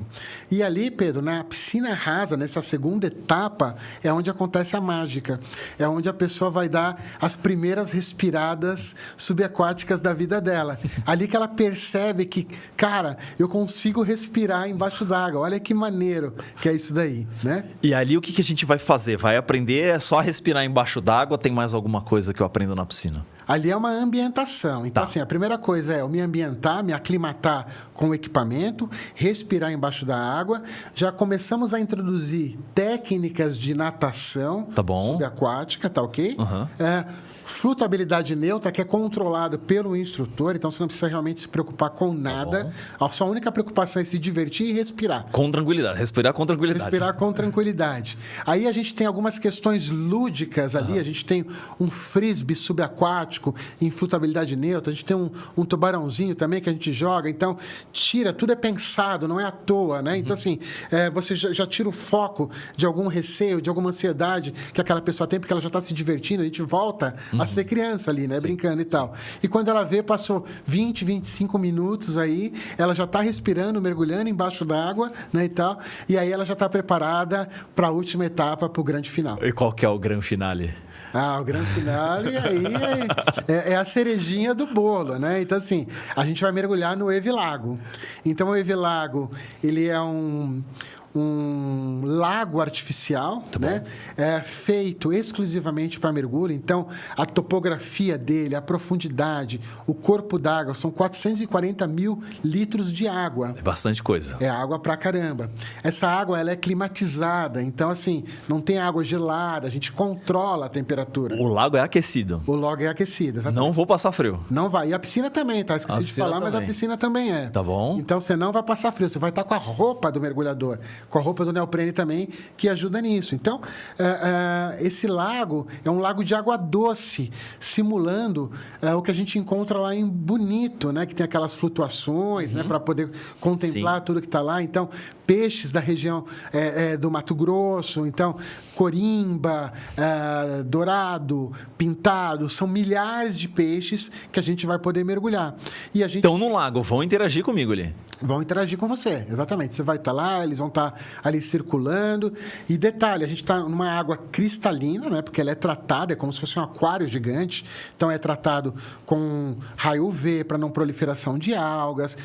E ali, Pedro, na piscina rasa, nessa segunda etapa, é onde acontece a mágica. É onde a pessoa vai dar as primeiras respiradas subaquáticas da vida dela. Ali que ela percebe que, cara, eu consigo respirar embaixo d'água. Olha que maneiro que é isso daí, né? E ali o que a gente vai fazer? Vai aprender só a respirar embaixo d'água? Tem mais alguma coisa que eu aprendo na piscina? Ali é uma ambientação. Então, Tá. assim, a primeira coisa é eu me ambientar, me aclimatar com o equipamento, respirar embaixo da água. Já começamos a introduzir técnicas de natação Tá bom. subaquática, tá ok? Uhum. Flutuabilidade neutra, que é controlado pelo instrutor, então você não precisa realmente se preocupar com nada. A sua única preocupação é se divertir e respirar. Com tranquilidade. Respirar com tranquilidade. Respirar com tranquilidade. Aí a gente tem algumas questões lúdicas ali. A gente tem um frisbee subaquático em flutuabilidade neutra. A gente tem um tubarãozinho também que a gente joga. Então, tudo é pensado, não é à toa, né? Então, assim, você já tira o foco de algum receio, de alguma ansiedade que aquela pessoa tem, porque ela já está se divertindo. A gente volta a ser criança ali, né? Brincando e tal. E quando ela vê, passou 20, 25 minutos aí, ela já está respirando, mergulhando embaixo d'água, né? E tal. E aí ela já está preparada para a última etapa, para o grande final. E qual que é o grande finale? O grande finale aí é a cerejinha do bolo, né? Então, assim, a gente vai mergulhar no Evilago. Então, o Evilago, ele é um lago artificial, né? Feito exclusivamente para mergulho. Então, a topografia dele, a profundidade, o corpo d'água, são 440 mil litros de água. É bastante coisa. É água pra caramba. Essa água, ela é climatizada. Então, assim, não tem água gelada. A gente controla a temperatura. O lago é aquecido. O lago é aquecido, exatamente. Não vou passar frio. Não vai. E a piscina também, tá? Esqueci de falar, mas a piscina também é. Tá bom. Então, você não vai passar frio. Você vai estar com a roupa do mergulhador, com a roupa do neoprene também, que ajuda nisso. Então, esse lago é um lago de água doce, simulando o que a gente encontra lá em Bonito, né? Que tem aquelas flutuações, né? Para poder contemplar tudo que está lá. Então, peixes da região do Mato Grosso, então, corimba, dourado, pintado, são milhares de peixes que a gente vai poder mergulhar. E a gente... Então, no lago, vão interagir comigo ali. Vão interagir com você, exatamente. Você vai estar lá, eles vão estar ali circulando. E detalhe, a gente está numa água cristalina, né? Porque ela é tratada, é como se fosse um aquário gigante. Então, é tratado com raio UV para não proliferação de algas,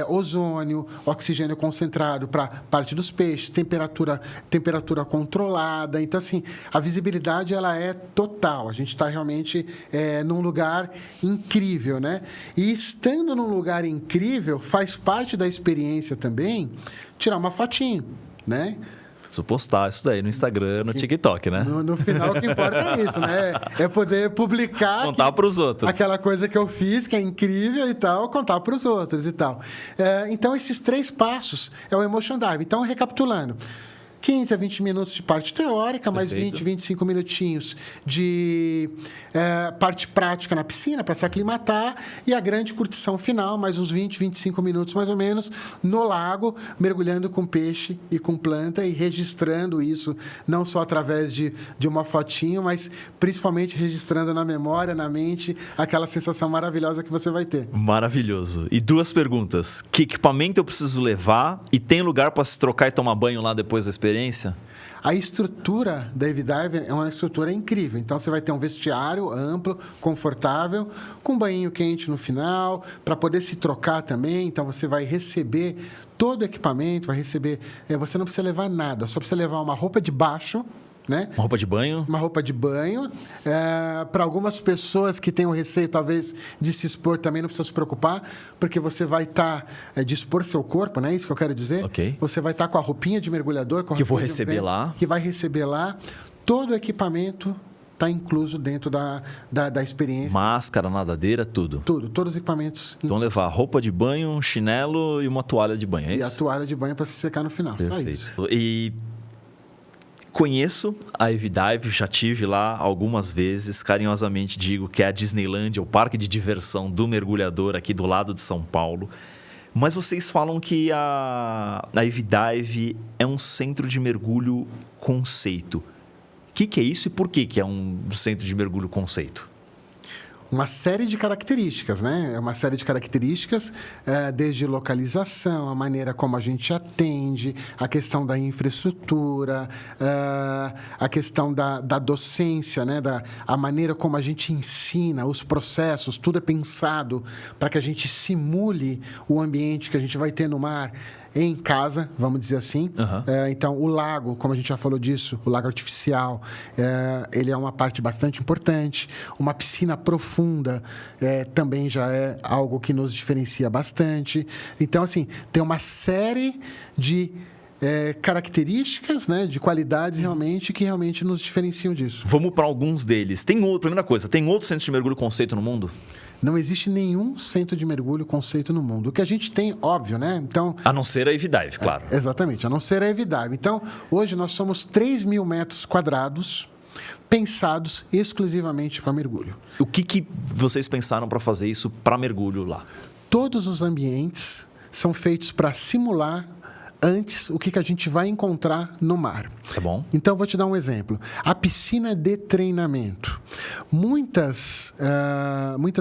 ozônio, oxigênio concentrado para parte dos peixes, temperatura controlada. Então, assim, a visibilidade ela é total. A gente está realmente num lugar incrível, né? E estando num lugar incrível, faz parte da experiência também tirar uma fotinho, né? Preciso postar isso daí no Instagram, no TikTok, né? No final, o que importa é isso, né? É poder publicar... Contar para os outros. Aquela coisa que eu fiz, que é incrível e tal, contar para os outros e tal. Então, esses 3 passos é o Emotion Dive. Então, recapitulando. 15 a 20 minutos de parte teórica, mais 20, 25 minutinhos de parte prática na piscina para se aclimatar e a grande curtição final, mais uns 20, 25 minutos mais ou menos, no lago, mergulhando com peixe e com planta e registrando isso, não só através de uma fotinho, mas principalmente registrando na memória, na mente, aquela sensação maravilhosa que você vai ter. Maravilhoso. E 2 perguntas. Que equipamento eu preciso levar e tem lugar para se trocar e tomar banho lá depois da experiência? A estrutura da Evidive é uma estrutura incrível. Então, você vai ter um vestiário amplo, confortável, com um banhinho quente no final, para poder se trocar também. Então, você vai receber todo o equipamento, vai receber... você não precisa levar nada, só precisa levar uma roupa de baixo, né? Uma roupa de banho? Uma roupa de banho. Para algumas pessoas que têm o receio, talvez, de se expor, também não precisa se preocupar, porque você vai estar de expor seu corpo, né? Isso que eu quero dizer. Ok. Você vai estar com a roupinha de mergulhador. Que vou receber lá. Que vai receber lá. Todo o equipamento está incluso dentro da experiência. Máscara, nadadeira, tudo. Tudo, todos os equipamentos. Então, levar roupa de banho, um chinelo e uma toalha de banho, é isso? E a toalha de banho para se secar no final. Só isso. E... conheço a Evidive, já tive lá algumas vezes, carinhosamente digo que é a Disneylandia, o parque de diversão do mergulhador aqui do lado de São Paulo. Mas vocês falam que a Evidive é um centro de mergulho conceito. O que é isso e por que é um centro de mergulho conceito? uma série de características, né? Uma série de características, desde localização, a maneira como a gente atende, a questão da infraestrutura, a questão da docência, né? A maneira como a gente ensina, os processos, tudo é pensado para que a gente simule o ambiente que a gente vai ter no mar em casa, vamos dizer assim. Então, o lago, como a gente já falou disso, o lago artificial, ele é uma parte bastante importante. Uma piscina profunda também já é algo que nos diferencia bastante. Então, assim, tem uma série de características, né, de qualidades realmente que realmente nos diferenciam disso. Vamos para alguns deles. Primeira coisa, tem outro centro de mergulho conceito no mundo? Não existe nenhum centro de mergulho conceito no mundo. O que a gente tem, óbvio, né? Então, a não ser a Evidive, claro. Exatamente, a não ser a Evidive. Então, hoje nós somos 3.000 metros quadrados pensados exclusivamente para mergulho. O que vocês pensaram para fazer isso para mergulho lá? Todos os ambientes são feitos para simular antes o que a gente vai encontrar no mar. Tá bom. Então, vou te dar um exemplo. A piscina de treinamento. Muitas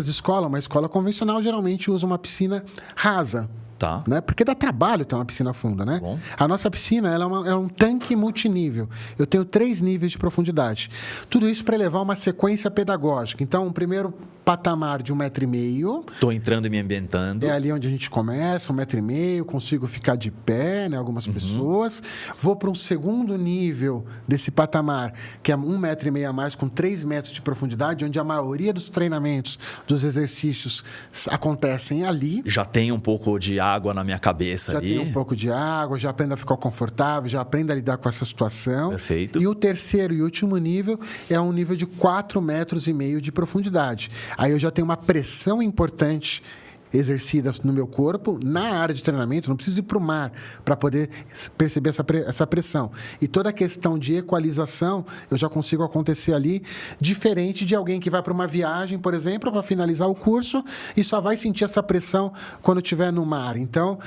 escolas, uma escola convencional, geralmente usa uma piscina rasa. Tá. Né? Porque dá trabalho ter uma piscina funda, né? Bom. A nossa piscina ela é um tanque multinível. Eu tenho 3 níveis de profundidade. Tudo isso para elevar uma sequência pedagógica. Então, um primeiro patamar de 1,5 m. Estou entrando e me ambientando. É ali onde a gente começa, 1,5 m, consigo ficar de pé, né? Algumas pessoas. Vou para um segundo nível desse patamar, que é 1,5 m a mais, com 3 metros de profundidade, onde a maioria dos treinamentos, dos exercícios acontecem ali. Já tem um pouco de água na minha cabeça já ali. Já tem um pouco de água, já aprendo a ficar confortável, já aprendo a lidar com essa situação. Perfeito. E o terceiro e último nível é um nível de 4,5 metros de profundidade. Aí eu já tenho uma pressão importante exercida no meu corpo, na área de treinamento, não preciso ir para o mar para poder perceber essa pressão. E toda a questão de equalização, eu já consigo acontecer ali, diferente de alguém que vai para uma viagem, por exemplo, para finalizar o curso e só vai sentir essa pressão quando estiver no mar. Então,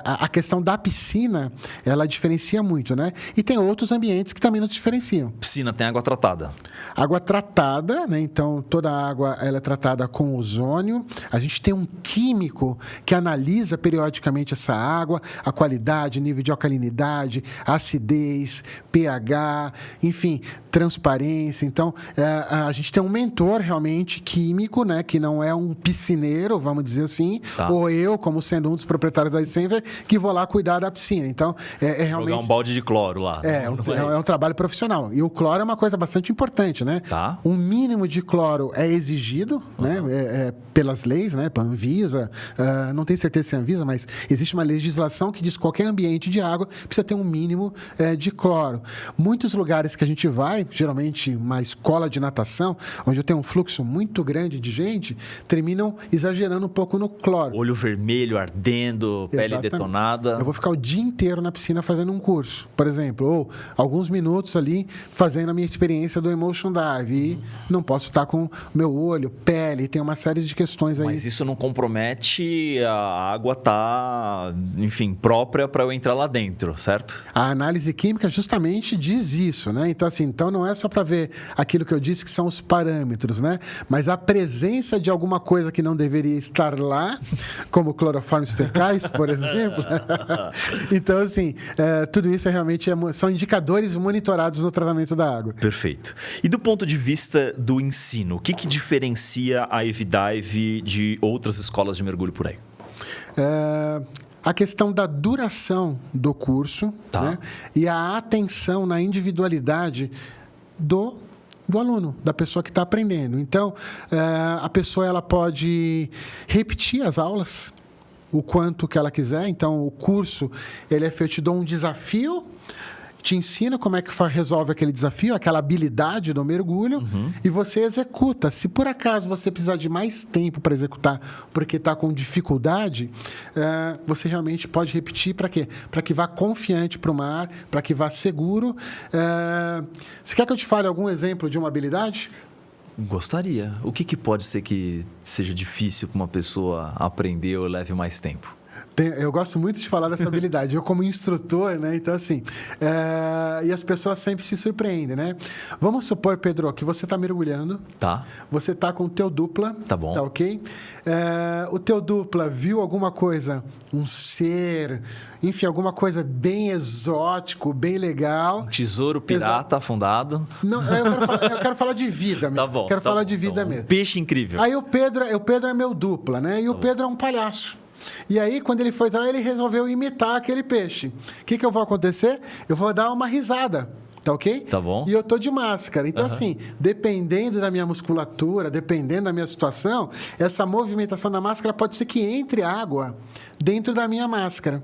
a questão da piscina, ela diferencia muito, né? E tem outros ambientes que também nos diferenciam. Piscina tem água tratada. Água tratada, né? Então, toda a água ela é tratada com ozônio. A gente tem um químico que analisa periodicamente essa água, a qualidade, nível de alcalinidade, acidez, pH, enfim, transparência. Então, a gente tem um mentor realmente químico, né, que não é um piscineiro, vamos dizer assim, tá. Ou eu, como sendo um dos proprietários da Senver, que vou lá cuidar da piscina. Então, realmente... Jogar um balde de cloro lá. É um trabalho profissional. E o cloro é uma coisa bastante importante, né? Tá. Um mínimo de cloro é exigido, né? Pelas leis, né? Para a Anvisa, não tenho certeza se é a Anvisa, mas existe uma legislação que diz que qualquer ambiente de água precisa ter um mínimo de cloro. Muitos lugares que a gente vai, geralmente uma escola de natação, onde eu tenho um fluxo muito grande de gente, terminam exagerando um pouco no cloro. Olho vermelho, ardendo, pele Exatamente. detonada. Eu vou ficar o dia inteiro na piscina fazendo um curso, por exemplo, ou alguns minutos ali fazendo a minha experiência do Emotion Dive. E não posso estar com meu olho, pele, tem uma série de questões aí. Mas isso não compromete a água tá, enfim, própria para eu entrar lá dentro, certo? A análise química justamente diz isso, né? Então não é só para ver aquilo que eu disse que são os parâmetros, né? Mas a presença de alguma coisa que não deveria estar lá, como cloroformes fecais, por exemplo. Então, assim, tudo isso realmente são indicadores monitorados no tratamento da água. Perfeito. E do ponto de vista do ensino, o que diferencia a Evidive de outras escolas de mergulho por aí? A questão da duração do curso, tá. Né? E a atenção na individualidade do aluno, da pessoa que está aprendendo. Então, a pessoa ela pode repetir as aulas o quanto que ela quiser. Então, o curso ele é feito, te dou um desafio, te ensina como é que resolve aquele desafio, aquela habilidade do mergulho, e você executa. Se por acaso você precisar de mais tempo para executar porque está com dificuldade, você realmente pode repetir para quê? Para que vá confiante para o mar, para que vá seguro. Você quer que eu te fale algum exemplo de uma habilidade? Gostaria. O que pode ser que seja difícil para uma pessoa aprender ou leve mais tempo? Eu gosto muito de falar dessa habilidade. Eu, como instrutor, né? Então, assim... E as pessoas sempre se surpreendem, né? Vamos supor, Pedro, que você está mergulhando. Tá. Você está com o teu dupla. Tá bom. Tá ok? O teu dupla viu alguma coisa, um ser... Enfim, alguma coisa bem exótico, bem legal. Tesouro pirata afundado. Não, eu quero falar de vida mesmo. Tá bom. Quero falar de tá vida bom. mesmo. Peixe incrível. Aí o Pedro é meu dupla, né? E o Pedro é um palhaço. E aí, quando ele foi lá, ele resolveu imitar aquele peixe. O que eu vou acontecer? Eu vou dar uma risada. Tá ok? Tá bom. E eu tô de máscara. Então, assim, dependendo da minha musculatura, dependendo da minha situação, essa movimentação da máscara pode ser que entre água dentro da minha máscara.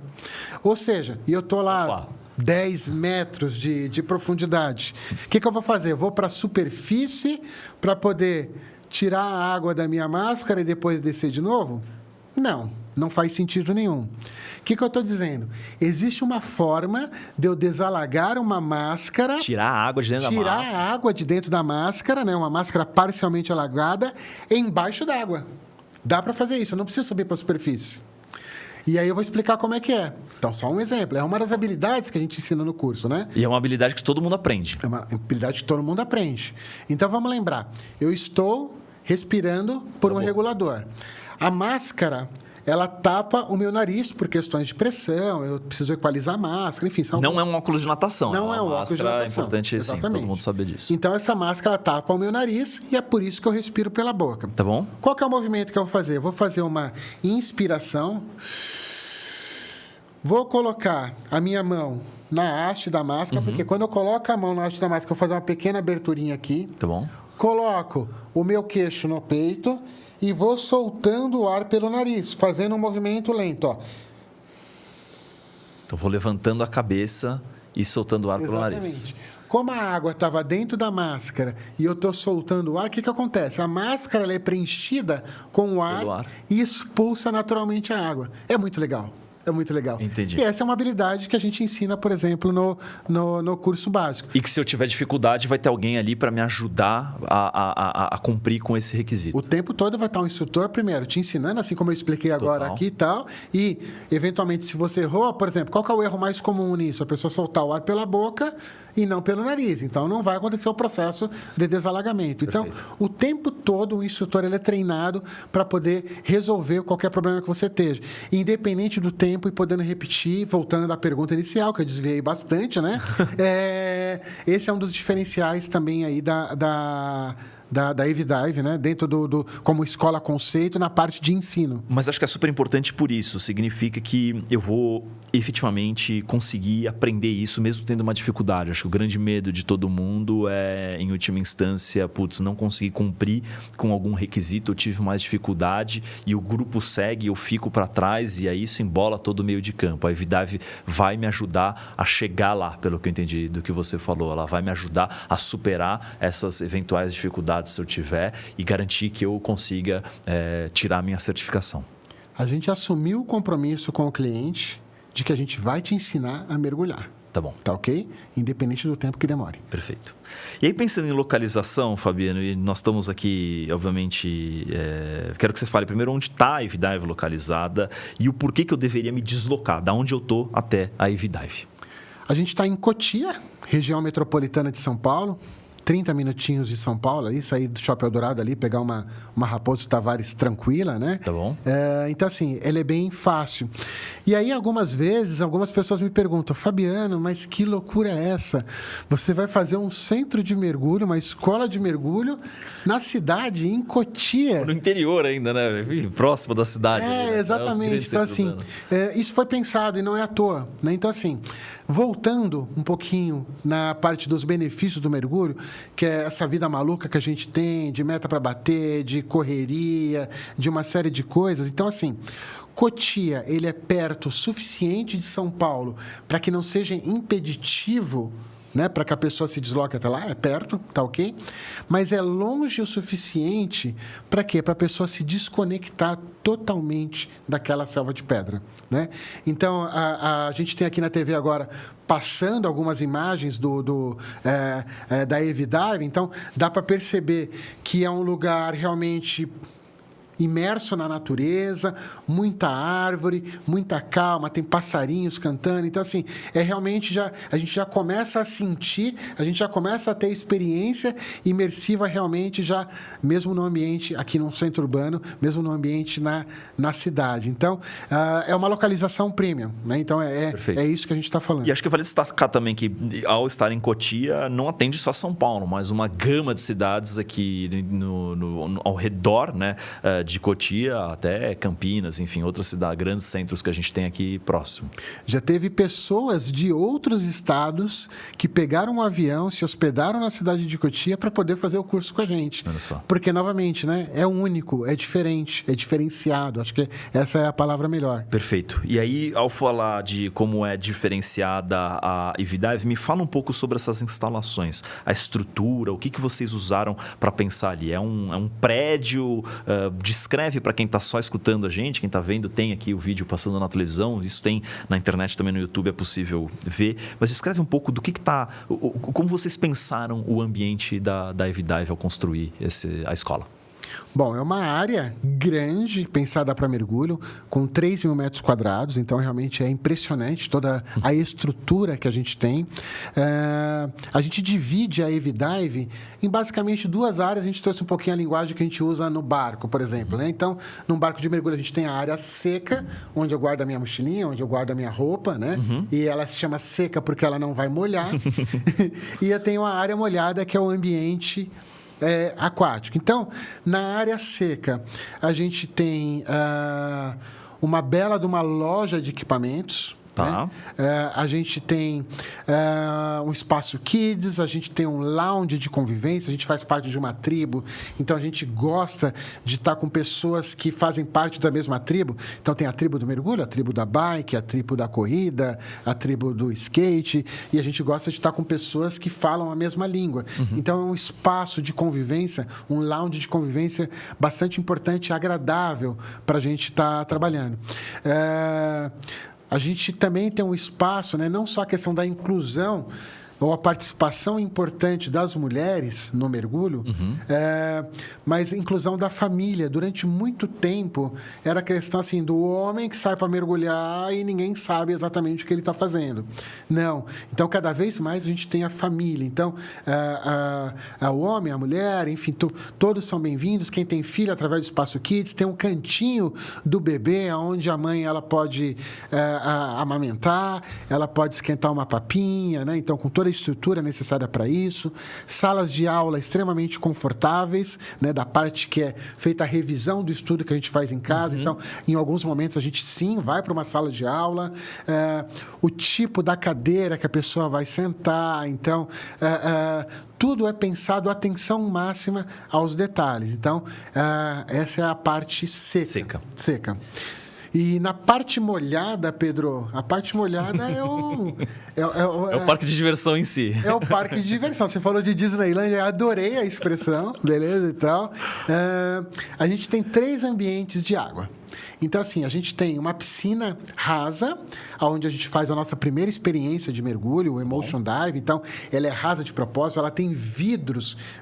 Ou seja, e eu tô lá... Opa. 10 metros de profundidade. O que eu vou fazer? Eu vou para a superfície para poder tirar a água da minha máscara e depois descer de novo? Não faz sentido nenhum. O que eu estou dizendo? Existe uma forma de eu desalagar uma máscara... Tirar a água de dentro da máscara. Tirar a água de dentro da máscara, né? Uma máscara parcialmente alagada, embaixo d'água. Dá para fazer isso, eu não preciso subir para a superfície. E aí eu vou explicar como é que é. Então, só um exemplo. É uma das habilidades que a gente ensina no curso, né? E é uma habilidade que todo mundo aprende. É uma habilidade que todo mundo aprende. Então, vamos lembrar. Eu estou respirando por um regulador. A máscara, ela tapa o meu nariz por questões de pressão, eu preciso equalizar a máscara, enfim. Não é um óculos de natação. Não é um óculos de natação. É importante, sim, todo mundo saber disso. Então, essa máscara tapa o meu nariz e é por isso que eu respiro pela boca. Tá bom? Qual que é o movimento que eu vou fazer? Eu vou fazer uma inspiração. Vou colocar a minha mão na haste da máscara, porque quando eu coloco a mão na haste da máscara, eu vou fazer uma pequena aberturinha aqui. Tá bom. Coloco o meu queixo no peito e vou soltando o ar pelo nariz, fazendo um movimento lento, ó. Então, vou levantando a cabeça e soltando o ar pelo nariz. Como a água estava dentro da máscara e eu estou soltando o ar, o que acontece? A máscara ela é preenchida com o ar e expulsa naturalmente a água. É muito legal. É muito legal. Entendi. E essa é uma habilidade que a gente ensina, por exemplo, no curso básico. E que se eu tiver dificuldade, vai ter alguém ali para me ajudar a cumprir com esse requisito. O tempo todo vai estar um instrutor, primeiro, te ensinando, assim como eu expliquei agora aqui e tal. E, eventualmente, se você errou, por exemplo, qual que é o erro mais comum nisso? A pessoa soltar o ar pela boca e não pelo nariz. Então, não vai acontecer o processo de desalagamento. Perfeito. Então, o tempo todo, o instrutor ele é treinado para poder resolver qualquer problema que você esteja. Independente do tempo e podendo repetir, voltando à pergunta inicial, que eu desviei bastante, né? Esse é um dos diferenciais também aí da EviDive, né? Dentro como escola conceito, na parte de ensino. Mas acho que é super importante por isso. Significa que eu vou efetivamente conseguir aprender isso, mesmo tendo uma dificuldade. Acho que o grande medo de todo mundo é, em última instância, não conseguir cumprir com algum requisito, eu tive mais dificuldade e o grupo segue, eu fico para trás e aí isso embola todo o meio de campo. A EviDive vai me ajudar a chegar lá, pelo que eu entendi do que você falou. Ela vai me ajudar a superar essas eventuais dificuldades se eu tiver e garantir que eu consiga tirar a minha certificação. A gente assumiu o compromisso com o cliente de que a gente vai te ensinar a mergulhar. Tá bom. Tá ok? Independente do tempo que demore. Perfeito. E aí, pensando em localização, Fabiano, e nós estamos aqui, obviamente, quero que você fale primeiro onde está a EviDive localizada e o porquê que eu deveria me deslocar, da onde eu estou até a EviDive. A gente está em Cotia, região metropolitana de São Paulo. 30 minutinhos de São Paulo, aí, sair do Shopping Eldorado ali, pegar uma Raposo Tavares tranquila, né? Tá bom. Então, assim, ele é bem fácil. E aí, algumas vezes, algumas pessoas me perguntam, Fabiano, mas que loucura é essa? Você vai fazer um centro de mergulho, uma escola de mergulho, na cidade, em Cotia. No interior ainda, né? Próximo da cidade. Né? Exatamente. Então, assim, isso foi pensado e não é à toa, né? Então, assim, voltando um pouquinho na parte dos benefícios do mergulho, que é essa vida maluca que a gente tem, de meta para bater, de correria, de uma série de coisas. Então, assim, Cotia, ele é perto o suficiente de São Paulo para que não seja impeditivo, né, para que a pessoa se desloque até lá, é perto, tá ok? Mas é longe o suficiente para quê? Para a pessoa se desconectar totalmente daquela selva de pedra, né? Então, a gente tem aqui na TV agora passando algumas imagens da EviDive, então dá para perceber que é um lugar realmente imerso na natureza, muita árvore, muita calma, tem passarinhos cantando. Então, assim, realmente a gente já começa a sentir, a gente já começa a ter experiência imersiva realmente já, mesmo no ambiente aqui no centro urbano, mesmo no ambiente na cidade. Então, é uma localização premium, né? Então, é isso que a gente está falando. E acho que vale destacar também que, ao estar em Cotia, não atende só São Paulo, mas uma gama de cidades aqui ao redor, né, de Cotia até Campinas, enfim, outras cidades, grandes centros que a gente tem aqui próximo. Já teve pessoas de outros estados que pegaram um avião, se hospedaram na cidade de Cotia para poder fazer o curso com a gente. Olha só. Porque, novamente, né, é único, é diferente, é diferenciado. Acho que essa é a palavra melhor. Perfeito. E aí, ao falar de como é diferenciada a EVDive, me fala um pouco sobre essas instalações, a estrutura, o que vocês usaram para pensar ali. É um prédio? Descreve para quem está só escutando a gente, quem está vendo, tem aqui o vídeo passando na televisão, isso tem na internet também, no YouTube é possível ver, mas descreve um pouco do que está, como vocês pensaram o ambiente da EVDive ao construir a escola. Bom, é uma área grande, pensada para mergulho, com 3 mil metros quadrados, então realmente é impressionante toda a estrutura que a gente tem. A gente divide a EVDive em basicamente 2 áreas, a gente trouxe um pouquinho a linguagem que a gente usa no barco, por exemplo, né? Então, num barco de mergulho a gente tem a área seca, onde eu guardo a minha mochilinha, onde eu guardo a minha roupa, né? E ela se chama seca porque ela não vai molhar. E eu tenho a área molhada, que é o ambiente aquático. Então, na área seca, a gente tem uma bela de uma loja de equipamentos. Tá. Né? A gente tem um espaço kids, a gente tem um lounge de convivência, a gente faz parte de uma tribo, então a gente gosta de estar com pessoas que fazem parte da mesma tribo. Então tem a tribo do mergulho, a tribo da bike, a tribo da corrida, a tribo do skate, e a gente gosta de estar com pessoas que falam a mesma língua. Então é um espaço de convivência, um lounge de convivência bastante importante e agradável para a gente estar trabalhando. A gente também tem um espaço, né, não só a questão da inclusão ou a participação importante das mulheres no mergulho, mas a inclusão da família. Durante muito tempo, era a questão assim, do homem que sai para mergulhar e ninguém sabe exatamente o que ele está fazendo. Não. Então, cada vez mais a gente tem a família. Então, o homem, a mulher, enfim, todos são bem-vindos. Quem tem filho, através do Espaço Kids, tem um cantinho do bebê, onde a mãe ela pode amamentar, ela pode esquentar uma papinha, né? Então, com toda a estrutura necessária para isso, salas de aula extremamente confortáveis, né, da parte que é feita a revisão do estudo que a gente faz em casa. Então, em alguns momentos a gente sim vai para uma sala de aula, o tipo da cadeira que a pessoa vai sentar, então tudo é pensado, atenção máxima aos detalhes. Então, essa é a parte seca. E na parte molhada, Pedro, a parte molhada é o parque de diversão em si. É o parque de diversão. Você falou de Disneylandia, eu adorei a expressão, beleza e tal. A gente tem 3 ambientes de água. Então, assim, a gente tem uma piscina rasa, onde a gente faz a nossa primeira experiência de mergulho, o Emotion Dive. Então, ela é rasa de propósito, ela tem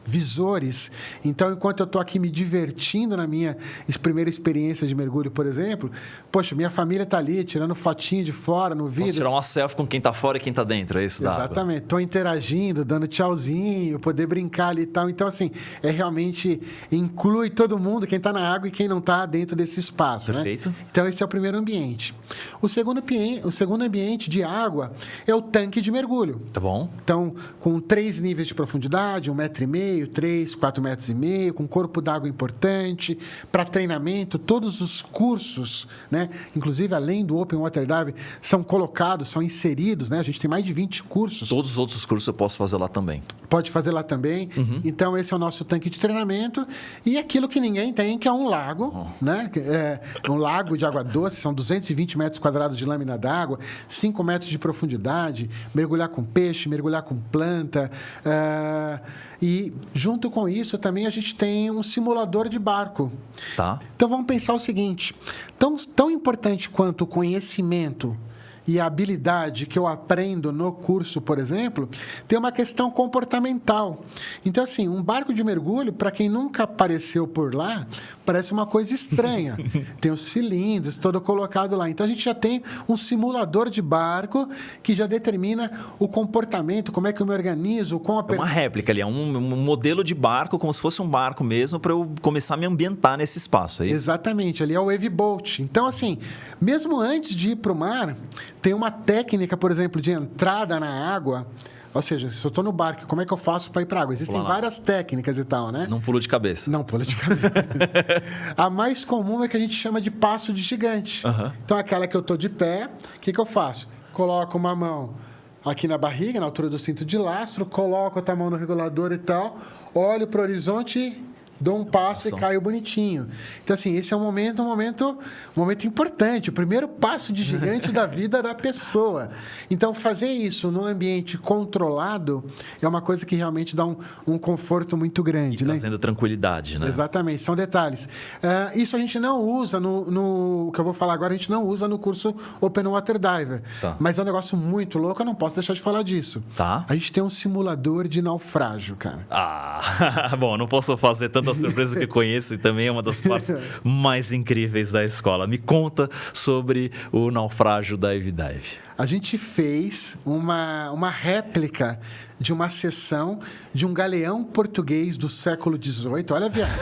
visores. Então, enquanto eu estou aqui me divertindo na minha primeira experiência de mergulho, por exemplo, poxa, minha família está ali, tirando fotinho de fora, no vidro. Posso tirar uma selfie com quem está fora e quem está dentro, é isso? Exatamente. Estou interagindo, dando tchauzinho, poder brincar ali e tal. Então, assim, realmente inclui todo mundo, quem está na água e quem não está dentro desse espaço. Perfeito. Né? Então, esse é o primeiro ambiente. O segundo ambiente de água é o tanque de mergulho. Tá bom. Então, com 3 níveis de profundidade, 1,5 metro, 3, 4,5 metros, com corpo d'água importante, para treinamento, todos os cursos, né? Inclusive, além do Open Water Dive, são colocados, são inseridos, né? A gente tem mais de 20 cursos. Todos os outros cursos eu posso fazer lá também. Pode fazer lá também. Então, esse é o nosso tanque de treinamento. E aquilo que ninguém tem, que é um lago, né? Um lago de água doce, são 220 metros quadrados de lâmina d'água, 5 metros de profundidade, mergulhar com peixe, mergulhar com planta. E, junto com isso, também a gente tem um simulador de barco. Tá. Então, vamos pensar o seguinte. Tão importante quanto o conhecimento e a habilidade que eu aprendo no curso, por exemplo, tem uma questão comportamental. Então, assim, um barco de mergulho, para quem nunca apareceu por lá, parece uma coisa estranha. Tem os cilindros, todo colocado lá. Então, a gente já tem um simulador de barco que já determina o comportamento, como é que eu me organizo, com a... É uma réplica ali, é um modelo de barco, como se fosse um barco mesmo, para eu começar a me ambientar nesse espaço, é isso? Exatamente, ali é o wave boat. Então, assim, mesmo antes de ir para o mar, tem uma técnica, por exemplo, de entrada na água. Ou seja, se eu estou no barco, como é que eu faço para ir para a água? Existem várias técnicas e tal, né? Não pulo de cabeça. Não pulo de cabeça. A mais comum é que a gente chama de passo de gigante. Então, aquela que eu estou de pé, o que eu faço? Coloco uma mão aqui na barriga, na altura do cinto de lastro, coloco a outra mão no regulador e tal, olho para o horizonte, dou um passo e caio bonitinho. Então, assim, esse é um momento importante, o primeiro passo de gigante da vida da pessoa. Então, fazer isso num ambiente controlado é uma coisa que realmente dá um conforto muito grande. E trazendo tranquilidade, né? Exatamente, são detalhes. Isso a gente não usa o que eu vou falar agora, a gente não usa no curso Open Water Diver. Tá. Mas é um negócio muito louco, eu não posso deixar de falar disso. Tá. A gente tem um simulador de naufrágio, cara. Bom, não posso fazer tanta surpresa que conheço e também é uma das partes mais incríveis da escola. Me conta sobre o naufrágio da Dive. A gente fez uma réplica de uma seção de um galeão português do século XVIII. Olha a viagem.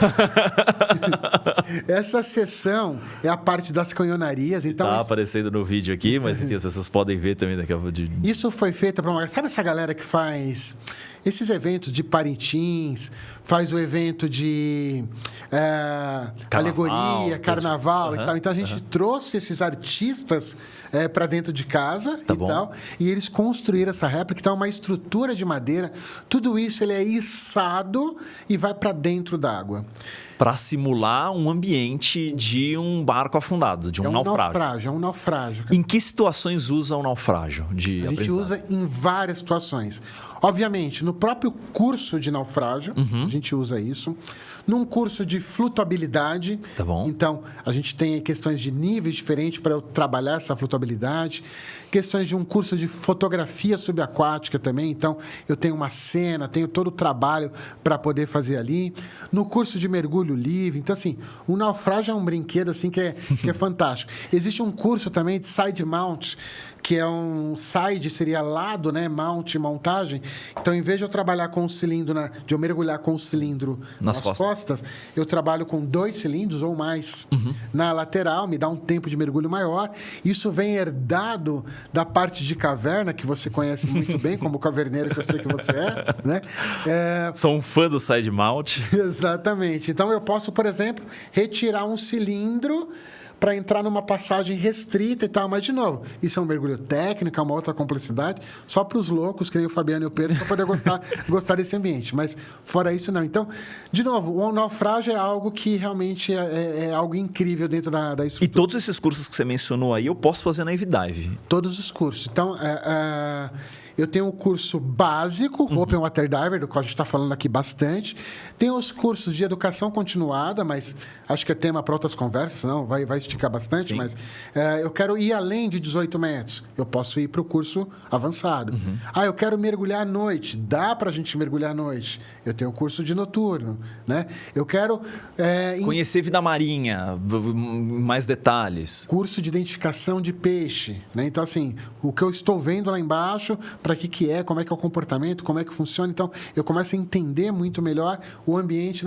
Essa seção é a parte das canhonarias. Então, tá aparecendo no vídeo aqui, mas enfim, as pessoas podem ver também daqui a pouco. Isso foi feito para uma... Sabe essa galera que faz esses eventos de Parintins, faz o evento de alegoria, carnaval e tal. Então, a gente trouxe esses artistas para dentro de casa tal, e eles construíram essa réplica. Então, é uma estrutura de madeira. Tudo isso ele é içado e vai para dentro da água. Para simular um ambiente de um barco afundado, de um naufrágio. É um naufrágio. Em que situações usa o naufrágio de aprendizado? A gente usa em várias situações. Obviamente, no próprio curso de naufrágio, a gente usa isso. Num curso de flutuabilidade. Tá bom. Então, a gente tem questões de níveis diferentes para eu trabalhar essa flutuabilidade. Questões de um curso de fotografia subaquática também. Então, eu tenho uma cena, tenho todo o trabalho para poder fazer ali. No curso de mergulho livre. Então, assim, o naufrágio é um brinquedo assim, que é fantástico. Existe um curso também de side mount, que é um side, seria lado, né? Mount, montagem. Então, em vez de eu trabalhar com o cilindro, de eu mergulhar com o cilindro nas costas, eu trabalho com 2 cilindros ou mais na lateral, me dá um tempo de mergulho maior. Isso vem herdado da parte de caverna, que você conhece muito bem, como caverneiro que eu sei que você é, né? Sou um fã do side mount. Exatamente. Então, eu posso, por exemplo, retirar um cilindro para entrar numa passagem restrita e tal. Mas, de novo, isso é um mergulho técnico, é uma outra complexidade, só para os loucos, que nem o Fabiano e o Pedro, para poder gostar desse ambiente. Mas, fora isso, não. Então, de novo, o naufrágio é algo que realmente é algo incrível dentro da estrutura. E todos esses cursos que você mencionou aí, eu posso fazer na Dive? Todos os cursos. Então, eu tenho o curso básico, Open Water Diver, do qual a gente está falando aqui bastante. Tem os cursos de educação continuada, mas acho que é tema para outras conversas, não, vai esticar bastante. Sim. Mas eu quero ir além de 18 metros. Eu posso ir para o curso avançado. Eu quero mergulhar à noite. Dá para a gente mergulhar à noite. Eu tenho o curso de noturno. Né? Eu quero... conhecer vida marinha, mais detalhes. Curso de identificação de peixe. Né? Então, assim, o que eu estou vendo lá embaixo... para que é, como é que é o comportamento, como é que funciona. Então, eu começo a entender muito melhor o ambiente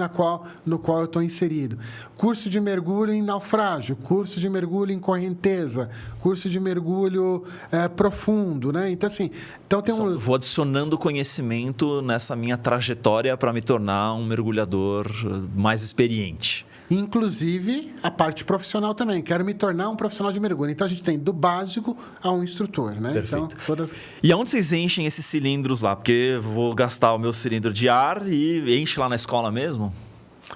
no qual eu estou inserido. Curso de mergulho em naufrágio, curso de mergulho em correnteza, curso de mergulho profundo, né? Então, assim... Vou adicionando conhecimento nessa minha trajetória para me tornar um mergulhador mais experiente. Inclusive, a parte profissional também. Quero me tornar um profissional de mergulho. Então, a gente tem do básico a um instrutor, né? Perfeito. Então, E aonde vocês enchem esses cilindros lá? Porque eu vou gastar o meu cilindro de ar e enche lá na escola mesmo?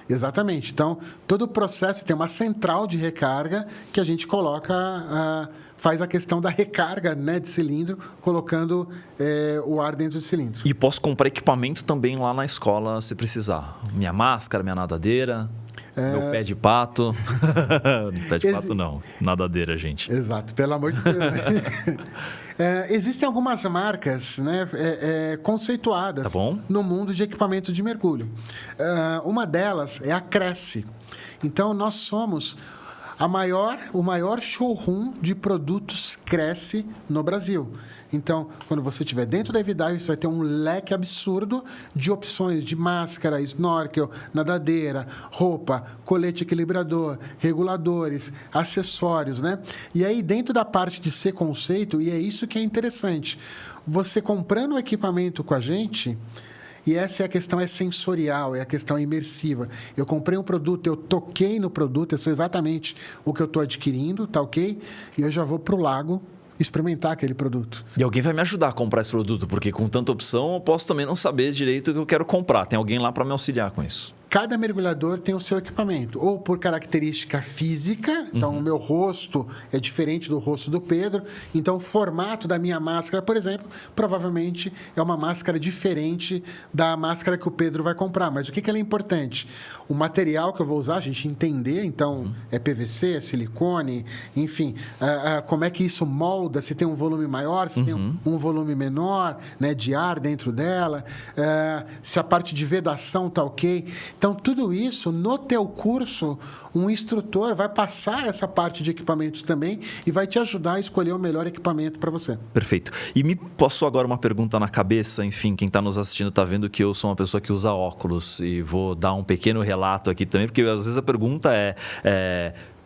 Exatamente. Então, todo o processo tem uma central de recarga que a gente coloca... faz a questão da recarga, né, de cilindro, colocando o ar dentro do cilindro. E posso comprar equipamento também lá na escola, se precisar? Minha máscara, minha nadadeira... Meu pé de pato. Pé de pato não, nadadeira, gente. Exato, pelo amor de Deus. Existem algumas marcas, né, conceituadas no mundo de equipamento de mergulho. Uma delas é a Cresce. Então, nós somos o maior showroom de produtos Cresce no Brasil. Então, quando você estiver dentro da Evidive, você vai ter um leque absurdo de opções de máscara, snorkel, nadadeira, roupa, colete equilibrador, reguladores, acessórios, né? E aí, dentro da parte de ser conceito, e é isso que é interessante, você comprando o equipamento com a gente... E essa é a questão sensorial, é a questão imersiva. Eu comprei um produto, eu toquei no produto, eu sei exatamente o que eu estou adquirindo, tá ok? E eu já vou para o lago experimentar aquele produto. E alguém vai me ajudar a comprar esse produto, porque com tanta opção eu posso também não saber direito o que eu quero comprar. Tem alguém lá para me auxiliar com isso. Cada mergulhador tem o seu equipamento, ou por característica física, então o meu rosto é diferente do rosto do Pedro, então o formato da minha máscara, por exemplo, provavelmente é uma máscara diferente da máscara que o Pedro vai comprar. Mas o que ela é importante? O material que eu vou usar, a gente entender, então é PVC, é silicone, enfim, como é que isso molda, se tem um volume maior, se tem um volume menor, né, de ar dentro dela, se a parte de vedação está ok. Então, tudo isso, no teu curso, um instrutor vai passar essa parte de equipamentos também e vai te ajudar a escolher o melhor equipamento para você. Perfeito. E me passou agora uma pergunta na cabeça, enfim, quem está nos assistindo está vendo que eu sou uma pessoa que usa óculos e vou dar um pequeno relato aqui também, porque às vezes a pergunta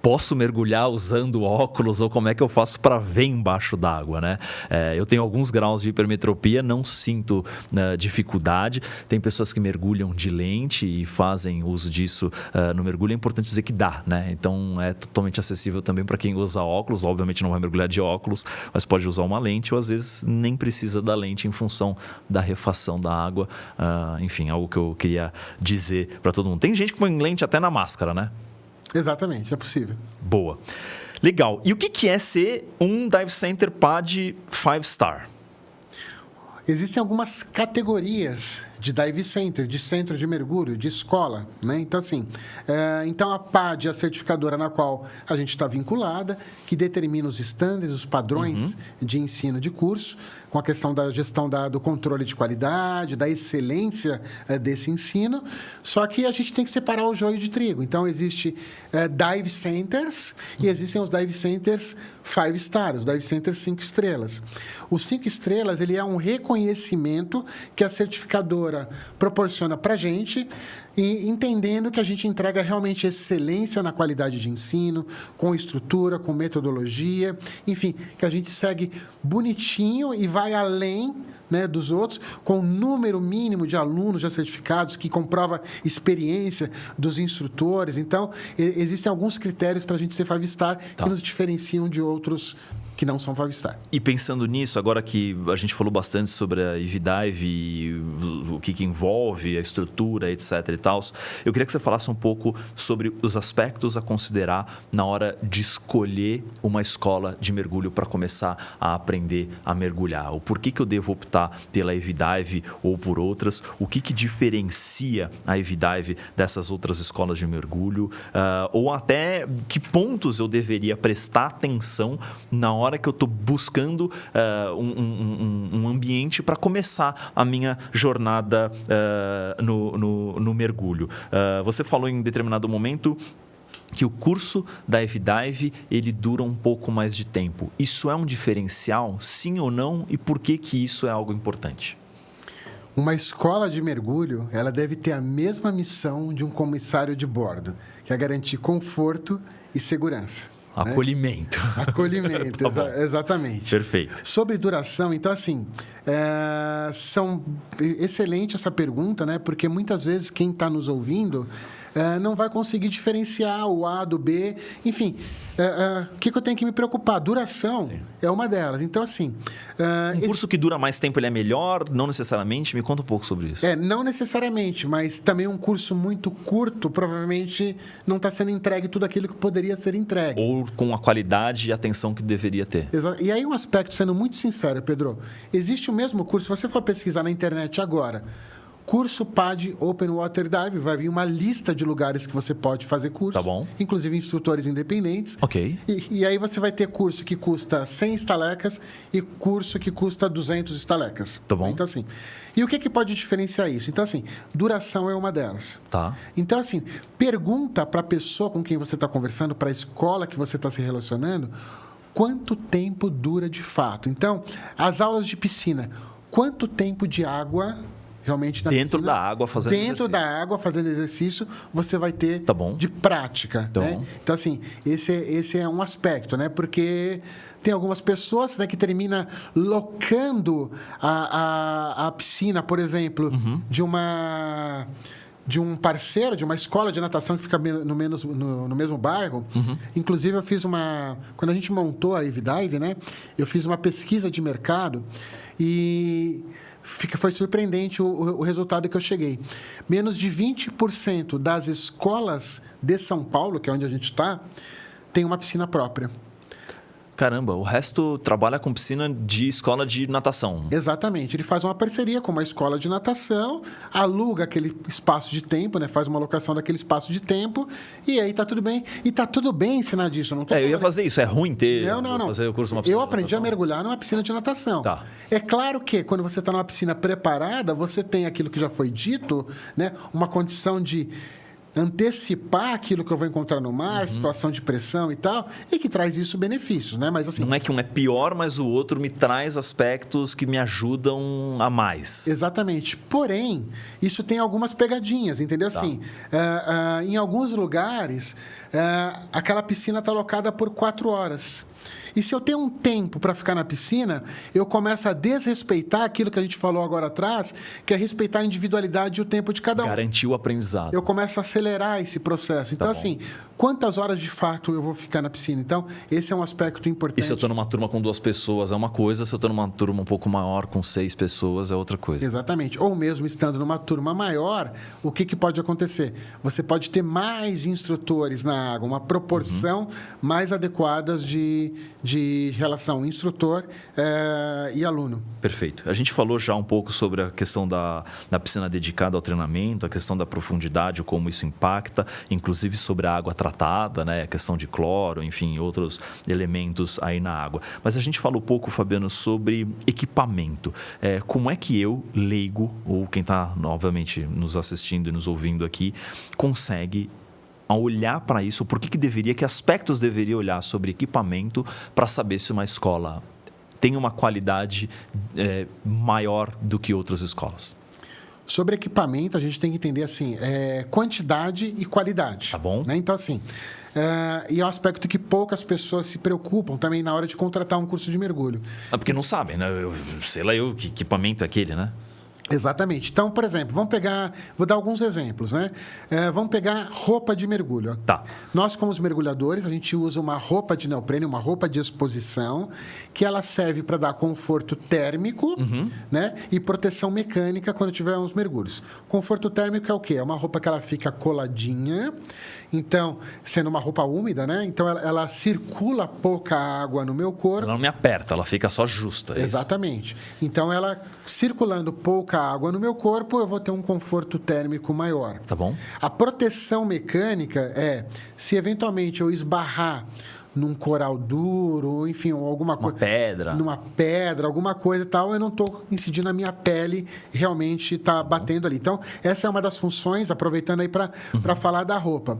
posso mergulhar usando óculos ou como é que eu faço para ver embaixo d'água, né? Eu tenho alguns graus de hipermetropia, não sinto dificuldade. Tem pessoas que mergulham de lente e fazem uso disso no mergulho. É importante dizer que dá, né? Então, é totalmente acessível também para quem usa óculos. Obviamente não vai mergulhar de óculos, mas pode usar uma lente ou às vezes nem precisa da lente em função da refação da água. Enfim, algo que eu queria dizer para todo mundo. Tem gente que põe lente até na máscara, né? Exatamente, é possível. Boa. Legal. E o que é ser um Dive Center PADI 5-star? Existem algumas categorias de dive center, de centro de mergulho, de escola, né? Então, assim, então a PADI é a certificadora na qual a gente está vinculada, que determina os estándares, os padrões de ensino de curso, com a questão da gestão do controle de qualidade, da excelência desse ensino. Só que a gente tem que separar o joio de trigo. Então, existe dive centers e existem os dive centers 5-star, os dive centers 5 estrelas. Os 5 estrelas, ele é um reconhecimento que a certificadora proporciona para a gente, e entendendo que a gente entrega realmente excelência na qualidade de ensino, com estrutura, com metodologia, enfim, que a gente segue bonitinho e vai além, né, dos outros, com um número mínimo de alunos já certificados, que comprova experiência dos instrutores. Então, existem alguns critérios para a gente ser 5-star que nos diferenciam de outros que não são 5-star. E pensando nisso, agora que a gente falou bastante sobre a Evidive e o que envolve a estrutura, etc. e tal, eu queria que você falasse um pouco sobre os aspectos a considerar na hora de escolher uma escola de mergulho para começar a aprender a mergulhar. O porquê que eu devo optar pela Evidive ou por outras, o que diferencia a Evidive dessas outras escolas de mergulho, ou até que pontos eu deveria prestar atenção na hora que eu estou buscando um ambiente para começar a minha jornada no mergulho. Você falou em determinado momento que o curso da Evidive, ele dura um pouco mais de tempo. Isso é um diferencial, sim ou não? E por que isso é algo importante? Uma escola de mergulho, ela deve ter a mesma missão de um comissário de bordo, que é garantir conforto e segurança. Acolhimento. Né? Acolhimento, tá exatamente. Perfeito. Sobre duração, então, assim, excelente essa pergunta, né? Porque muitas vezes quem está nos ouvindo não vai conseguir diferenciar o A do B. Enfim, o que eu tenho que me preocupar? Duração é uma delas. Então, assim... um curso que dura mais tempo, ele é melhor? Não necessariamente? Me conta um pouco sobre isso. Não necessariamente, mas também um curso muito curto, provavelmente não está sendo entregue tudo aquilo que poderia ser entregue. Ou com a qualidade e atenção que deveria ter. Exato. E aí um aspecto, sendo muito sincero, Pedro, existe o mesmo curso, se você for pesquisar na internet agora, curso PAD Open Water Dive. Vai vir uma lista de lugares que você pode fazer curso. Tá bom. Inclusive instrutores independentes. Ok. E aí você vai ter curso que custa 100 estalecas e curso que custa 200 estalecas. Tá bom. Então, assim... E o que pode diferenciar isso? Então, assim, duração é uma delas. Tá. Então, assim, pergunta para a pessoa com quem você está conversando, para a escola que você está se relacionando, quanto tempo dura de fato. Então, as aulas de piscina, quanto tempo de água realmente na dentro piscina, da água fazendo exercício. Da água fazendo exercício, você vai ter tá bom. De prática. Tá né? bom. Então, assim, esse é um aspecto, né? Porque tem algumas pessoas, né, que terminam locando a piscina, por exemplo, de um parceiro, de uma escola de natação que fica no mesmo bairro. Inclusive, eu fiz quando a gente montou a Evidive, né? Eu fiz uma pesquisa de mercado e foi surpreendente o resultado que eu cheguei. Menos de 20% das escolas de São Paulo, que é onde a gente está, tem uma piscina própria. Caramba, o resto trabalha com piscina de escola de natação. Exatamente. Ele faz uma parceria com uma escola de natação, aluga aquele espaço de tempo, né? Faz uma locação daquele espaço de tempo e aí tá tudo bem. E tá tudo bem ensinar disso. Não tô eu ia fazer isso. É ruim ter... Não. Fazer o curso numa piscina Eu aprendi a mergulhar numa piscina de natação. Tá. É claro que quando você está numa piscina preparada, você tem aquilo que já foi dito, né? Uma condição de antecipar aquilo que eu vou encontrar no mar, situação de pressão e tal, e que traz isso benefícios, né? Mas assim, não é que um é pior, mas o outro me traz aspectos que me ajudam a mais. Exatamente. Porém, isso tem algumas pegadinhas, entendeu? Tá. Assim, em alguns lugares, aquela piscina está alocada por 4 horas. E se eu tenho um tempo para ficar na piscina, eu começo a desrespeitar aquilo que a gente falou agora atrás, que é respeitar a individualidade e o tempo de cada um. Garantir o aprendizado. Eu começo a acelerar esse processo. Então, assim, quantas horas de fato eu vou ficar na piscina? Então, esse é um aspecto importante. E se eu estou numa turma com 2 pessoas é uma coisa, se eu estou numa turma um pouco maior com 6 pessoas é outra coisa. Exatamente. Ou mesmo estando numa turma maior, o que pode acontecer? Você pode ter mais instrutores na água, uma proporção mais adequada de relação instrutor e aluno. Perfeito. A gente falou já um pouco sobre a questão da piscina dedicada ao treinamento, a questão da profundidade, como isso impacta, inclusive sobre a água tratada, né? A questão de cloro, enfim, outros elementos aí na água. Mas a gente falou um pouco, Fabiano, sobre equipamento. Como é que eu, leigo, ou quem está, obviamente, nos assistindo e nos ouvindo aqui, consegue a olhar para isso, que aspectos deveria olhar sobre equipamento para saber se uma escola tem uma qualidade maior do que outras escolas? Sobre equipamento, a gente tem que entender assim, quantidade e qualidade. Tá bom. Né? Então, assim, e é um aspecto que poucas pessoas se preocupam também na hora de contratar um curso de mergulho. Porque não sabem, né? Sei lá que equipamento é aquele, né? Exatamente. Então, por exemplo, vou dar alguns exemplos, né? Vamos pegar roupa de mergulho. Tá. Nós, como os mergulhadores, a gente usa uma roupa de neoprene, uma roupa de exposição, que ela serve para dar conforto térmico, né? E proteção mecânica quando tiver uns mergulhos. Conforto térmico é o quê? É uma roupa que ela fica coladinha, então, sendo uma roupa úmida, né? Então, ela circula pouca água no meu corpo. Ela não me aperta, ela fica só justa. Exatamente. Então, ela circulando pouca água no meu corpo, eu vou ter um conforto térmico maior. Tá bom. A proteção mecânica se eventualmente eu esbarrar num coral duro, enfim, alguma coisa. Numa pedra, alguma coisa e tal, eu não estou incidindo a minha pele realmente está batendo ali. Então, essa é uma das funções, aproveitando aí para falar da roupa.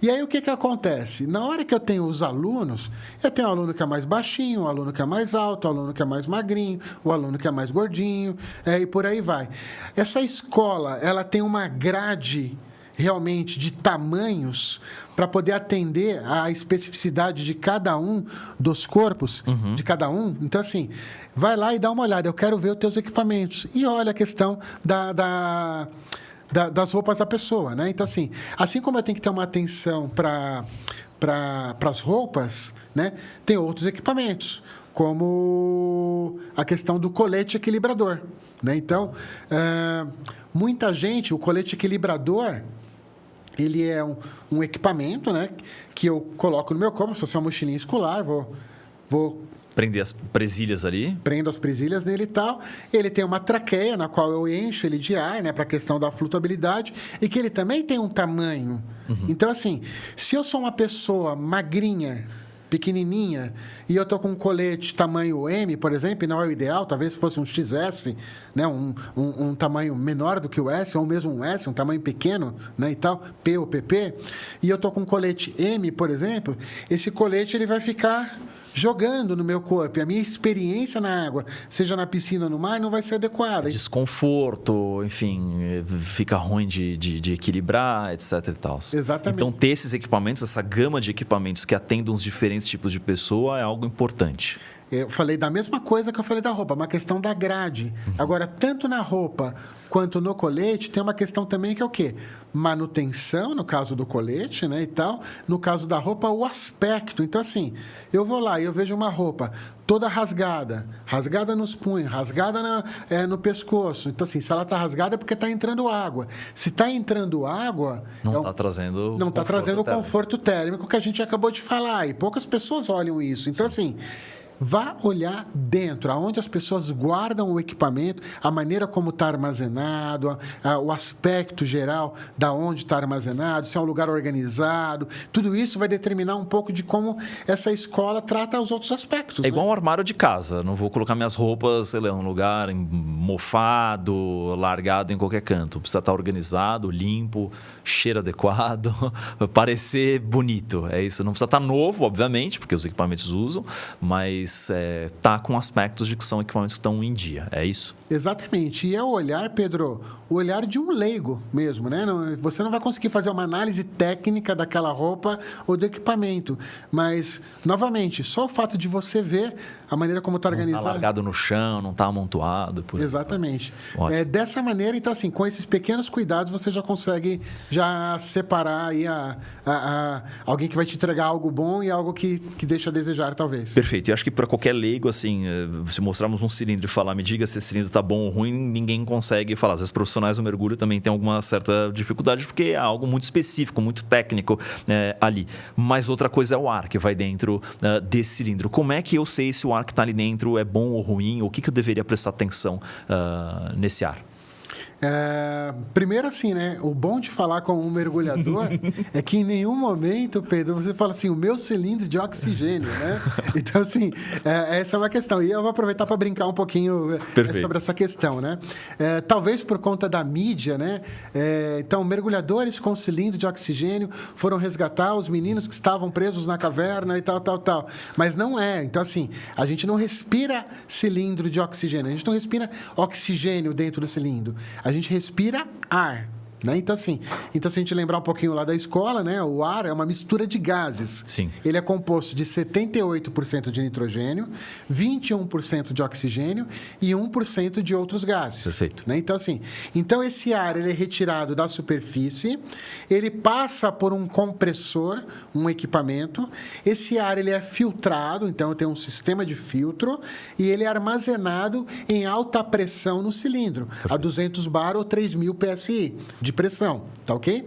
E aí, o que acontece? Na hora que eu tenho os alunos, eu tenho um aluno que é mais baixinho, um aluno que é mais alto, um aluno que é mais magrinho, um aluno que é mais gordinho, e por aí vai. Essa escola, ela tem uma grade realmente de tamanhos para poder atender à especificidade de cada um dos corpos, de cada um. Então, assim, vai lá e dá uma olhada. Eu quero ver os teus equipamentos. E olha a questão das roupas da pessoa, né? Então, assim como eu tenho que ter uma atenção para as roupas, né? Tem outros equipamentos, como a questão do colete equilibrador, né? Então, muita gente, o colete equilibrador, ele é um equipamento, né, que eu coloco no meu corpo, se fosse uma mochilinha escolar, vou vou prender as presilhas ali. Prendo as presilhas nele e tal. Ele tem uma traqueia na qual eu encho ele de ar, né, para a questão da flutuabilidade, e que ele também tem um tamanho. Então, assim, se eu sou uma pessoa magrinha, pequenininha, e eu tô com um colete tamanho M, por exemplo, e não é o ideal, talvez fosse um XS, né, um tamanho menor do que o S, ou mesmo um S, um tamanho pequeno, né, e tal, P ou PP, e eu tô com um colete M, por exemplo, esse colete ele vai ficar jogando no meu corpo. E a minha experiência na água, seja na piscina ou no mar, não vai ser adequada. Desconforto, enfim, fica ruim de equilibrar, etc. e tal. Exatamente. Então, ter esses equipamentos, essa gama de equipamentos que atendam os diferentes tipos de pessoa é algo importante. Eu falei da mesma coisa que eu falei da roupa, uma questão da grade. Agora, tanto na roupa quanto no colete, tem uma questão também que é o quê? Manutenção, no caso do colete, né, e tal. No caso da roupa, o aspecto. Então, assim, eu vou lá e eu vejo uma roupa toda rasgada, rasgada nos punhos, rasgada no pescoço. Então, assim, se ela está rasgada é porque está entrando água. Se está entrando água... Não está trazendo não está trazendo o conforto térmico que a gente acabou de falar. E poucas pessoas olham isso. Então, assim... Vá olhar dentro, aonde as pessoas guardam o equipamento, a maneira como está armazenado, o aspecto geral da onde está armazenado, se é um lugar organizado. Tudo isso vai determinar um pouco de como essa escola trata os outros aspectos. É igual um armário de casa. Não vou colocar minhas roupas, sei lá, em um lugar mofado, largado em qualquer canto. Precisa estar organizado, limpo, cheiro adequado, parecer bonito. É isso. Não precisa estar novo, obviamente, porque os equipamentos usam, mas tá com aspectos de que são equipamentos que estão em dia, é isso? Exatamente. E é o olhar, Pedro, o olhar de um leigo mesmo, né? Você não vai conseguir fazer uma análise técnica daquela roupa ou do equipamento, mas, novamente, só o fato de você ver a maneira como está organizado... Não está largado no chão, não está amontoado. Exatamente. Dessa maneira, então, assim, com esses pequenos cuidados, você já consegue já separar aí alguém que vai te entregar algo bom e algo que deixa a desejar, talvez. Perfeito. E acho que para qualquer leigo, assim, se mostrarmos um cilindro e falar, me diga se esse cilindro está bom ou ruim, ninguém consegue falar. Às vezes, profissionais do mergulho também têm alguma certa dificuldade, porque é algo muito específico, muito técnico ali. Mas outra coisa é o ar que vai dentro desse cilindro. Como é que eu sei se o ar que está ali dentro é bom ou ruim? O que eu deveria prestar atenção nesse ar? Primeiro assim, né? O bom de falar com um mergulhador é que em nenhum momento, Pedro, você fala assim, o meu cilindro de oxigênio, né? Então, assim, essa é uma questão. E eu vou aproveitar para brincar um pouquinho sobre essa questão, né? Talvez por conta da mídia, né? Então, mergulhadores com cilindro de oxigênio foram resgatar os meninos que estavam presos na caverna e tal. Mas não é. Então, assim, a gente não respira cilindro de oxigênio. A gente não respira oxigênio dentro do cilindro. A gente respira ar. Né? Então, assim, se a gente lembrar um pouquinho lá da escola, né? O ar é uma mistura de gases. Sim. Ele é composto de 78% de nitrogênio, 21% de oxigênio e 1% de outros gases. Perfeito. Né? Então, assim, esse ar ele é retirado da superfície, ele passa por um compressor, um equipamento. Esse ar ele é filtrado, então tem um sistema de filtro e ele é armazenado em alta pressão no cilindro, a 200 bar ou 3.000 PSI de pressão, tá ok?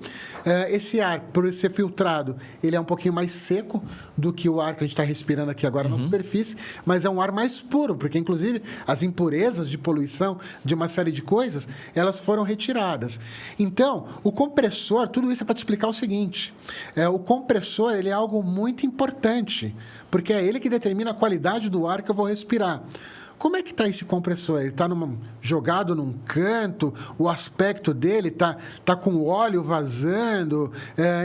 Esse ar, por ser filtrado, ele é um pouquinho mais seco do que o ar que a gente está respirando aqui agora na superfície, mas é um ar mais puro, porque, inclusive, as impurezas de poluição de uma série de coisas, elas foram retiradas. Então, o compressor, tudo isso é para te explicar o seguinte, o compressor, ele é algo muito importante, porque é ele que determina a qualidade do ar que eu vou respirar. Como é que está esse compressor? Ele está jogado num canto? O aspecto dele está com o óleo vazando?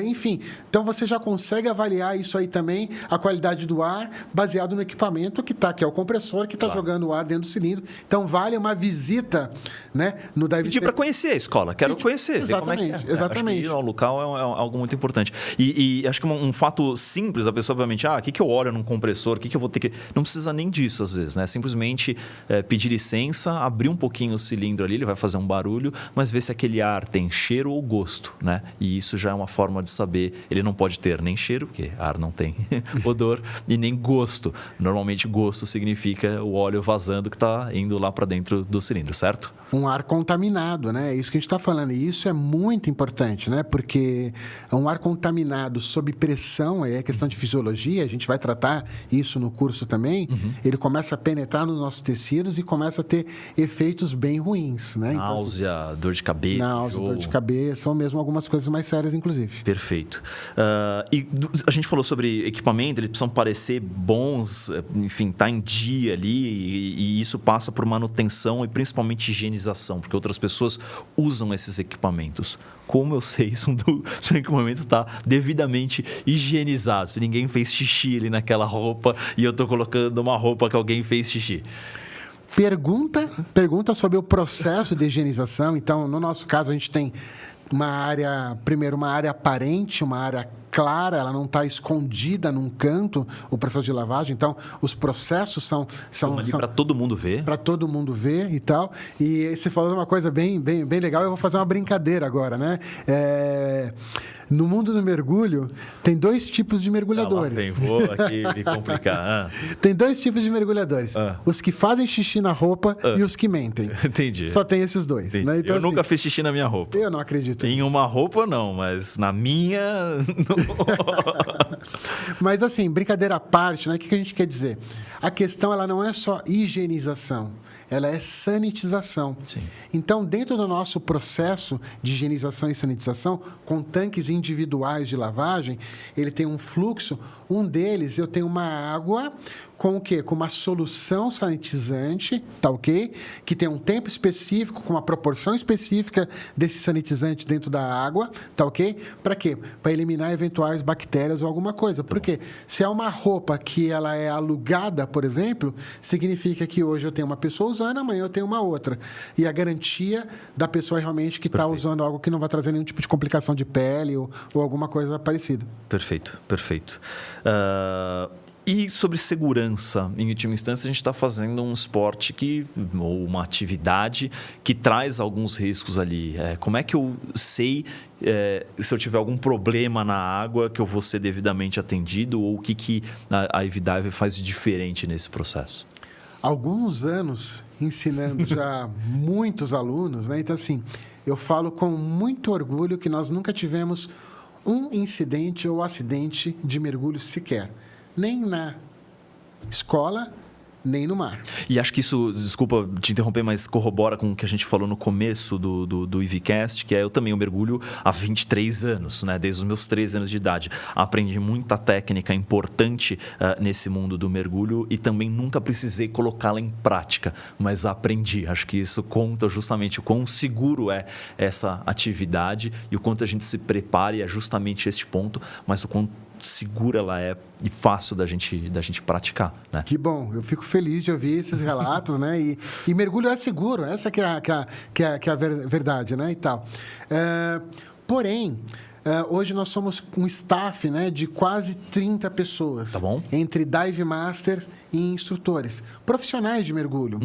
Enfim, então você já consegue avaliar isso aí também, a qualidade do ar, baseado no equipamento que é o compressor que está jogando o ar dentro do cilindro. Então, vale uma visita, né, no Dive. Pedir para conhecer a escola, quero conhecer. Exatamente, ver como é que é. Exatamente. Acho que ir ao local é algo muito importante. E acho que um fato simples, a pessoa, obviamente, o que eu olho num compressor, o que eu vou ter que... Não precisa nem disso, às vezes, né? Simplesmente simplesmente pedir licença, abrir um pouquinho o cilindro ali, ele vai fazer um barulho, mas ver se aquele ar tem cheiro ou gosto, né? E isso já é uma forma de saber. Ele não pode ter nem cheiro, porque ar não tem odor, e nem gosto. Normalmente gosto significa o óleo vazando que está indo lá para dentro do cilindro, certo? Um ar contaminado, né? É isso que a gente está falando. E isso é muito importante, né? Porque um ar contaminado sob pressão, é questão de fisiologia, a gente vai tratar isso no curso também, ele começa a penetrar nos nossos tecidos e começa a ter efeitos bem ruins, né? Náusea, então, dor de cabeça. Náusea, dor de cabeça, ou mesmo algumas coisas mais sérias, inclusive. Perfeito. E a gente falou sobre equipamento, eles precisam parecer bons, enfim, tá em dia ali, e isso passa por manutenção e principalmente higienização, porque outras pessoas usam esses equipamentos. Como eu sei se o equipamento está devidamente higienizado, se ninguém fez xixi ali naquela roupa e eu estou colocando uma roupa que alguém fez xixi? Pergunta sobre o processo de higienização. Então, no nosso caso, a gente tem uma área aparente, uma área clara, ela não está escondida num canto, o processo de lavagem. Então, os processos são ali para todo mundo ver. Para todo mundo ver e tal. E você falou uma coisa bem legal, eu vou fazer uma brincadeira agora, né? No mundo do mergulho, tem 2 tipos de mergulhadores. Vou aqui me complicar. Tem 2 tipos de mergulhadores. Os que fazem xixi na roupa e os que mentem. Entendi. Só tem esses 2. Né? Então, eu nunca fiz xixi na minha roupa. Eu não acredito. Em uma roupa, não, mas na minha... Mas, assim, brincadeira à parte, né? O que a gente quer dizer? A questão, ela não é só higienização. Ela é sanitização. Sim. Então, dentro do nosso processo de higienização e sanitização, com tanques individuais de lavagem, ele tem um fluxo. Um deles, eu tenho uma água com o quê? Com uma solução sanitizante, tá ok? Que tem um tempo específico, com uma proporção específica desse sanitizante dentro da água, tá ok? Para quê? Para eliminar eventuais bactérias ou alguma coisa. Porque se é uma roupa que ela é alugada, por exemplo, significa que hoje eu tenho uma pessoa usando, amanhã eu tenho uma outra. E a garantia da pessoa realmente que está usando algo que não vai trazer nenhum tipo de complicação de pele ou alguma coisa parecida. Perfeito. E sobre segurança, em última instância, a gente está fazendo um esporte ou uma atividade que traz alguns riscos ali. Como é que eu sei se eu tiver algum problema na água que eu vou ser devidamente atendido ou o que a Evidive faz de diferente nesse processo? Alguns anos ensinando já muitos alunos, né? Então, assim, eu falo com muito orgulho que nós nunca tivemos um incidente ou acidente de mergulho sequer. Nem na escola, nem no mar. E acho que isso, desculpa te interromper, mas corrobora com o que a gente falou no começo do EVCast, que eu também mergulho há 23 anos, né? Desde os meus 13 anos de idade. Aprendi muita técnica importante nesse mundo do mergulho e também nunca precisei colocá-la em prática, mas aprendi. Acho que isso conta justamente o quão seguro é essa atividade e o quanto a gente se prepara, e é justamente este ponto, mas o quanto segura ela é e fácil da gente praticar, né? Que bom, eu fico feliz de ouvir esses relatos, né? E mergulho é seguro, essa que é a verdade, né? E tal. Porém, hoje nós somos um staff, né, de quase 30 pessoas. Tá bom. Entre dive masters e instrutores, profissionais de mergulho.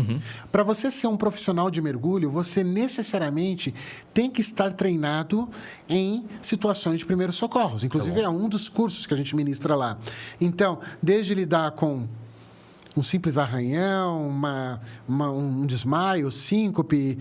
Para você ser um profissional de mergulho, você necessariamente tem que estar treinado em situações de primeiros socorros. Inclusive, é um dos cursos que a gente ministra lá. Então, desde lidar com um simples arranhão, um desmaio, síncope,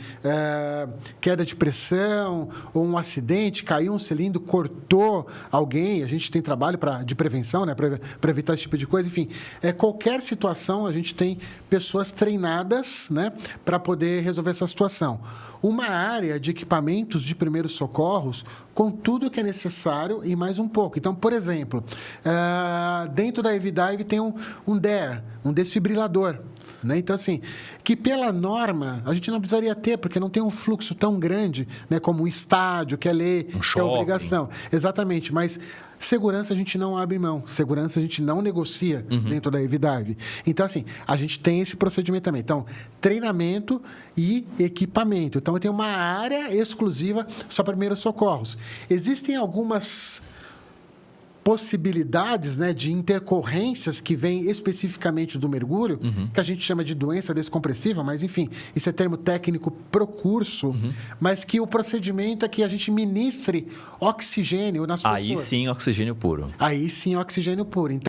queda de pressão, ou um acidente, caiu um cilindro, cortou alguém. A gente tem trabalho de prevenção, né, para evitar esse tipo de coisa. Enfim, qualquer situação, a gente tem pessoas treinadas, né, para poder resolver essa situação. Uma área de equipamentos de primeiros socorros com tudo que é necessário e mais um pouco. Então, por exemplo, dentro da Evidive tem um DER, um desfibrilador. Né? Então, assim, que pela norma a gente não precisaria ter, porque não tem um fluxo tão grande, né, como um estádio, que é lei, que é obrigação. Exatamente, mas segurança a gente não abre mão, segurança a gente não negocia dentro da Evidive. Então, assim, a gente tem esse procedimento também. Então, treinamento e equipamento. Então, tem uma área exclusiva só para primeiros socorros. Existem algumas possibilidades, né, de intercorrências que vêm especificamente do mergulho, que a gente chama de doença descompressiva, mas enfim, isso é termo técnico pro curso, mas que o procedimento é que a gente ministre oxigênio nas pessoas. Aí sim, oxigênio puro. Aí sim, oxigênio puro. Então,